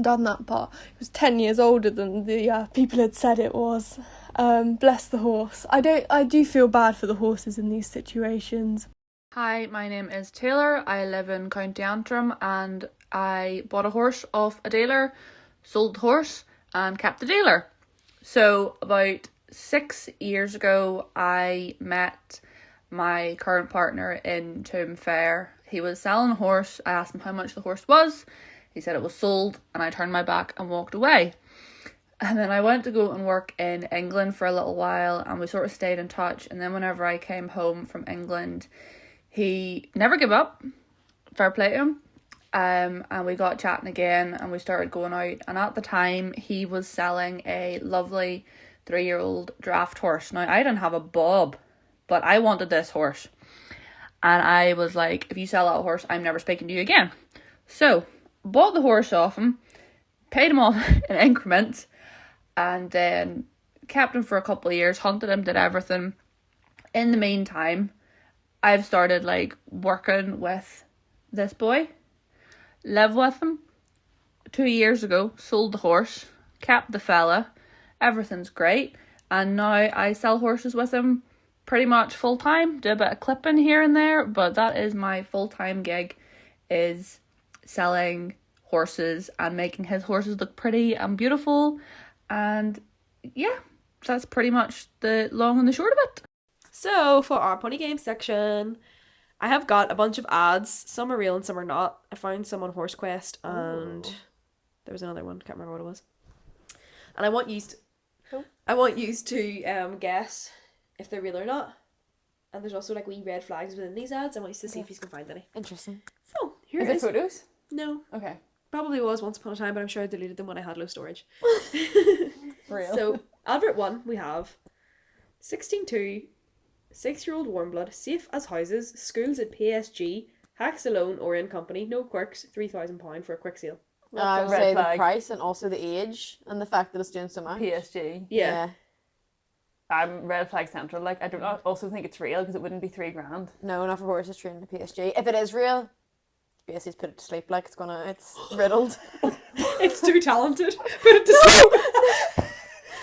done that part, it was 10 years older than the people had said it was. Bless the horse. I do feel bad for the horses in these situations. Hi, my name is Taylor. I live in County Antrim, and I bought a horse off a dealer, sold the horse, and kept the dealer. So about 6 years ago, I met my current partner in Toome Fair. He was selling a horse. I asked him how much the horse was. He said it was sold, and I turned my back and walked away. And then I went to go and work in England for a little while, and we sort of stayed in touch. And then whenever I came home from England, he never gave up. fair play to him. And we got chatting again and we started going out, and at the time he was selling a lovely 3-year-old draft horse. Now I didn't have a bob, but I wanted this horse, and I was like, if you sell that horse, I'm never speaking to you again. So bought the horse off him, paid him off in increments, and then kept him for a couple of years, hunted him, did everything. In the meantime, I've started like working with this boy, live with him. 2 years ago, sold the horse, kept the fella, everything's great, and now I sell horses with him pretty much full time. Do a bit of clipping here and there, but that is my full-time gig, is selling horses and making his horses look pretty and beautiful. And yeah, that's pretty much the long and the short of it. So for our pony game section, I have got a bunch of ads. Some are real and some are not. I found some on HorseQuest, and there was another one. Can't remember what it was. And I want you to guess if they're real or not. And there's also like wee red flags within these ads. I want you to see if you can find any. Interesting. So here Is it it is. photos? No, Okay. probably was once upon a time, but I'm sure I deleted them when I had low storage. Real. So advert 1 we have 16.2, 6-year-old warm blood, safe as houses, schools at PSG, hacks alone or in company, no quirks, £3,000 for a quick sale. I would Red say flag. the price and also the age and the fact that it's doing so much. PSG. Yeah. I'm red flag central. Like, I don't also think it's real because it wouldn't be $3,000. No, not for horses trained to PSG. If it is real, BSC's put it to sleep. Like, it's riddled. It's too talented. Put it to sleep.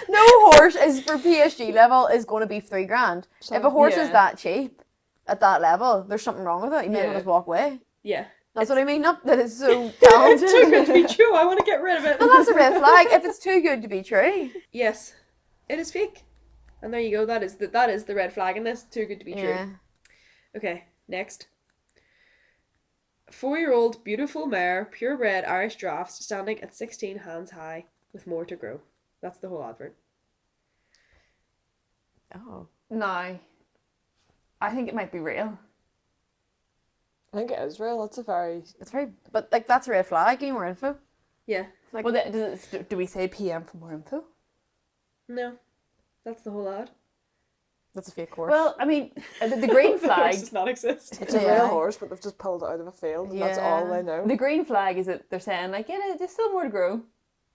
No horse is for PSG level is going to be $3,000. If a horse is that cheap at that level, there's something wrong with it. You may as well just walk away. Yeah. That's what I mean. Not that it's so talented. It's too good to be true. I want to get rid of it. Well, that's a red flag. If it's too good to be true. Yes, it is fake. And there you go. That is the red flag in this. Too good to be true. Okay, next. 4-year-old beautiful mare, purebred Irish drafts, standing at 16 hands high, with more to grow. That's the whole advert. Oh. No. I think it might be real. I think it is real. It's very. But like that's a red flag. Give me more info. Yeah. Like, Well, do we say PM for more info? No, that's the whole ad. that's a fake horse. Well, I mean, the green The horse flag. does not exist. It's a real horse, but they've just pulled it out of a field, and that's all they know. The green flag is that they're saying like, yeah, there's still more to grow.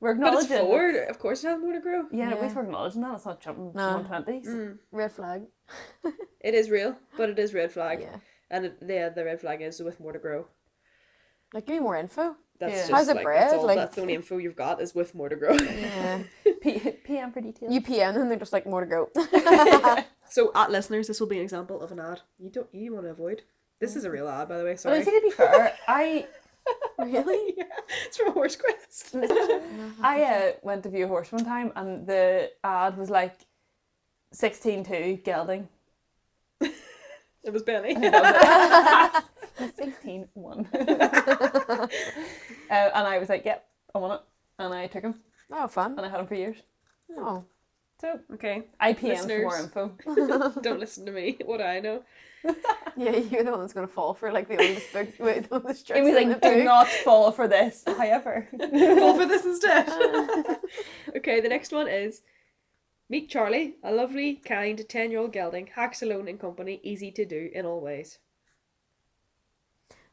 We're But it's acknowledging. forward. Of course, it has more to grow. Yeah, at Yeah. least we're acknowledging that. It's not jumping to No. 120s. red flag. It is real, but it is red flag. Yeah. And the red flag is with more to grow. Like, give me more info. That's Yeah. just How's it like, bred? that's all. Like- That's the only info you've got is with more to grow. Yeah. PM for details. You PM them, they're just like more to go. So, at listeners, this will be an example of an ad you want to avoid. This is a real ad, by the way. Well, Sorry. see, to be fair, I Really? Yeah, it's from HorseQuest. I went to view a horse one time, and the ad was like 16.2 gelding. It was Benny. 16.1. And I was like, yep, I want it. And I took him, Oh, fun. and I had him for years. Oh. So Okay, I PM for more Listeners. info. don't listen to me. What do I know? Yeah, you're the one that's going to fall for like the oldest book. Wait, the oldest It was tricks in like, the do book. not fall for this, however. Fall for this instead. Okay, the next one is meet Charlie, a lovely, kind 10-year-old gelding, hacks alone in company, easy to do in all ways.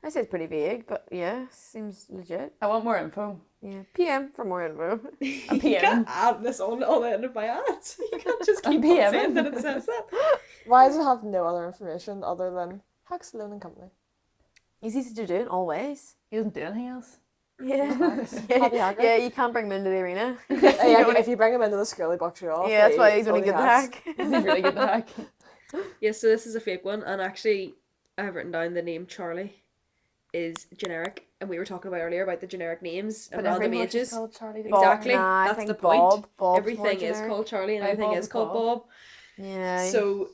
I say it's pretty vague, but yeah, seems legit. I want more info. Yeah. PM for more info. A You PM. can't add this on the end of my ads. You can't just keep on PM. saying that it says that. Why does it have no other information other than Hacks Alone and Company? It's easy to do in all ways. He doesn't do anything else. Yeah. Happy hacker. Yeah, you can't bring him into the arena. If you bring him into the school, he bucks you off. Yeah, that's why he's only really good at has- hack. He's really good at hack. Yeah, so this is a fake one, and actually, I have written down the name Charlie is generic, and we were talking about earlier about the generic names and random every horse is ages. called Charlie the Exactly, Nah, I that's think the point. Bob's more Everything is generic. called Charlie, and Aye, everything Bob is is called Bob. Bob. Yeah. So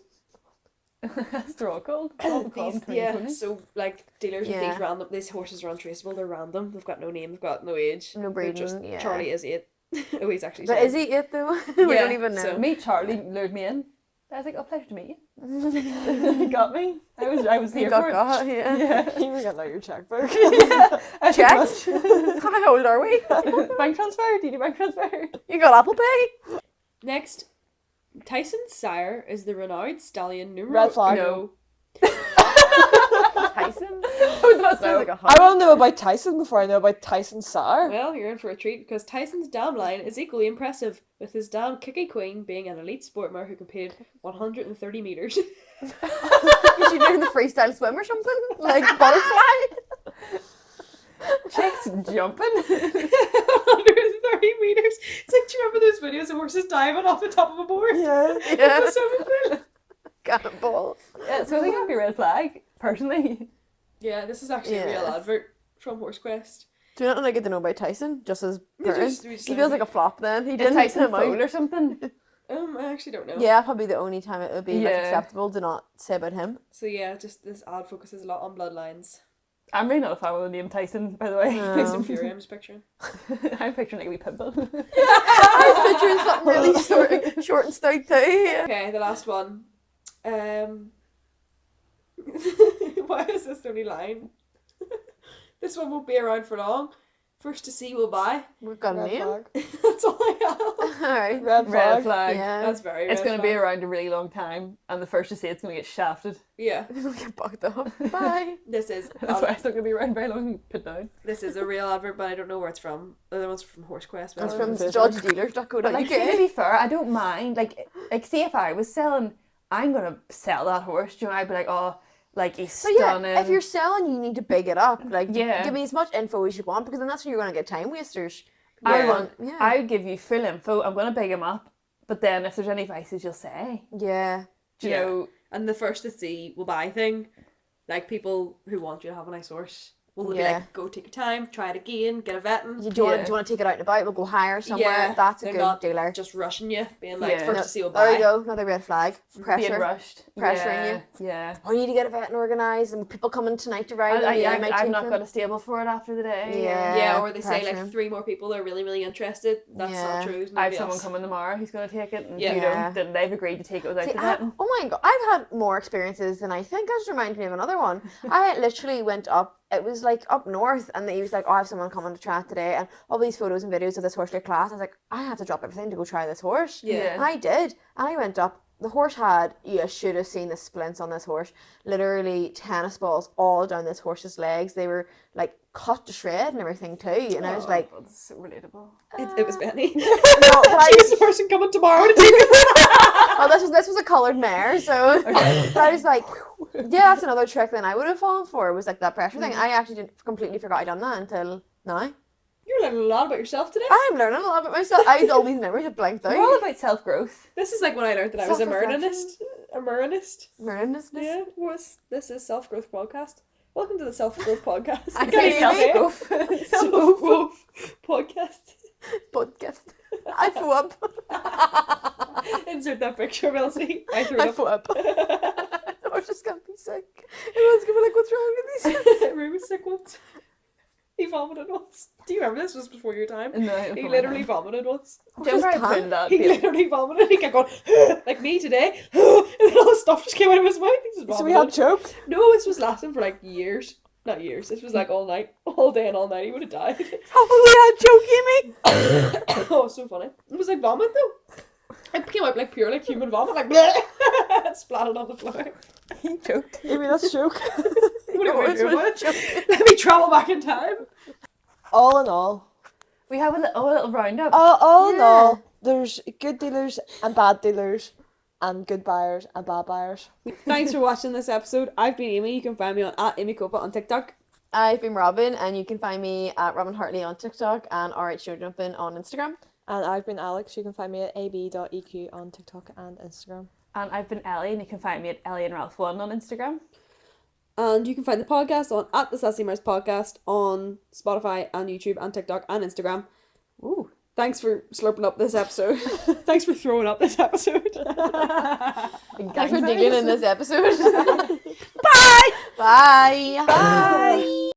That's they're all called. All called so like dealers with Yeah. these horses are untraceable. They're random. They've got no name. They've got no age. No They're breeding, just yeah. Charlie is 8. Oh, he's actually. But 10. is he it though? We Yeah, don't even know. so- Meet Charlie lured me in. I was like, oh, pleasure to meet you. You got me. I was here for it. Got, yeah. You were getting out your checkbook. Checked. How old are we? Bank transfer? Do you do bank transfer? You got Apple Pay? Next, Tyson's sire is the renowned stallion numero. Red flag. No. Tyson? I want to know about Tyson before I know about Tyson's sire. Well, you're in for a treat because Tyson's dam line is equally impressive, with his dam Kiki Queen being an elite sportmare who competed 130 metres. Is she doing the freestyle swim or something? Like butterfly? Chicks jumping. 130 metres. It's like, do you remember those videos of horses diving off the top of a board? Yeah. It was so cool. Cannonball. Yeah, so I think that'd be a red flag, personally. Yeah, this is actually a real advert from Horse Quest. Do you not want to get to know about Tyson? Just as We parent? just He feels like a flop then. He Is didn't Tyson a him out. fool or something? I actually don't know. Yeah, probably the only time it would be like Yeah. acceptable to not say about him. So yeah, just this ad focuses a lot on bloodlines. I'm really not a fan of the name Tyson, by the way. No. Tyson Fury, I'm just picturing. I'm picturing like a wee pit bull. I was picturing something really short and stout too. Okay, the last one. Why is this the only line? This one won't be around for long. First to see will buy. We've got a Red name. flag. That's all I have. Alright. Red Red flag. flag. Yeah. That's very It's red going to be flag. around a really long time, and the first to see it's going to get shafted. Yeah, We'll get bugged up. Bye. this is That's why it's not going to be around very long. Put down. this is a real advert, but I don't know where it's from. The other one's from Horse Quest. but It's I don't from know. judgedealers.co.uk. But like, to be fair, I don't mind. Like say if I was selling, I'm going to sell that horse. Do you know? I'd be like, oh, like he's So yeah, stunning. if you're selling, you need to big it up. Like, Yeah. give me as much info as you want, because then that's when you're going to get time wasters. I Yeah. want. Yeah. I would give you full info. I'm going to big him up. But then if there's any vices, you'll say. Yeah. Do you Yeah. know? And the first to see will buy thing, like people who want you to have a nice horse will be Yeah. like, go take your time, try it again, get a vetting. Do you want to take it out and about? We'll go higher somewhere. Yeah, That's a they're good not dealer. just rushing you, being like, Yeah. first No, to see will buy. there you go. Another red flag. Being Pressure. rushed. Pressuring yeah, you. Yeah. I need to get a vet and organised, and people coming tonight to ride. I've not got a stable for it after the day. Yeah. Yeah, or they say pressure like him. 3 more people are really, really interested. That's Yeah. not true. There's I have nobody someone else. coming tomorrow who's going to take it, and Yeah. you Yeah. don't. Then they've agreed to take it without See, the vetting. oh my god, I've had more experiences than I think. That just reminded me of another one. I literally went up, it was like up north, and he was like, oh, I have someone coming to chat today, and all these photos and videos of this horse like class. I was like, I have to drop everything to go try this horse. Yeah. And I did, and I went up. The horse had, you should have seen the splints on this horse, literally tennis balls all down this horse's legs. They were like cut to shred and everything too, and I was like, Oh, that's so relatable. It was Benny. no, but I She's the person coming tomorrow to take it. oh, this was a coloured mare, so I was like, yeah, that's another trick that I would have fallen for, was like that pressure thing. I actually completely forgot I'd done that until now. You're learning a lot about yourself today. I'm learning a lot about myself. I had all these memories have blanked We're all out. about self growth. This is like when I learned that I was a Self-reflection. Marinist. A Marinist. Learning Yeah, this is Self Growth Podcast. Welcome to the Self Growth Podcast. I Can't even say say it. Self-growth. Self Growth Podcast. podcast. I flew up. Insert that picture of Elsie. I threw I it up. flew up. The horse is gonna be sick. Everyone's gonna be like, what's wrong with these? Ruby was sick once. He vomited once. Do you remember this? Was before your time? No, He literally vomited once. Don't try to can't. pull that. He bit. literally vomited. He kept going like me today, and then all the stuff just came out of his mouth. He just So we had vomited. choke. No, this was lasting for like years. Not years. This was like all night, all day and all night. He would have died. Probably had choking me. Oh, so funny. It was like vomit though. It came out like pure like human vomit, like bleh. It splattered on the floor. He choked. Maybe that's choke. What are we doing about it? Let me travel back in time. All in all, We have a little roundup. all in Yeah. all, there's good dealers and bad dealers, and good buyers and bad buyers. Thanks for watching this episode. I've been Amy. You can find me on @AmyCopa on TikTok. I've been Robin, and you can find me at Robin Hartley on TikTok and RHJoJumpin on Instagram. And I've been Alex. You can find me at ab.eq on TikTok and Instagram. And I've been Ellie, and you can find me at Ellie and Ralph1 on Instagram. And you can find the podcast on @the Sassy Mares Podcast on Spotify and YouTube and TikTok and Instagram. Ooh. Thanks for slurping up this episode. Thanks for throwing up this episode. Thanks for digging in this episode. Bye. Bye. Bye.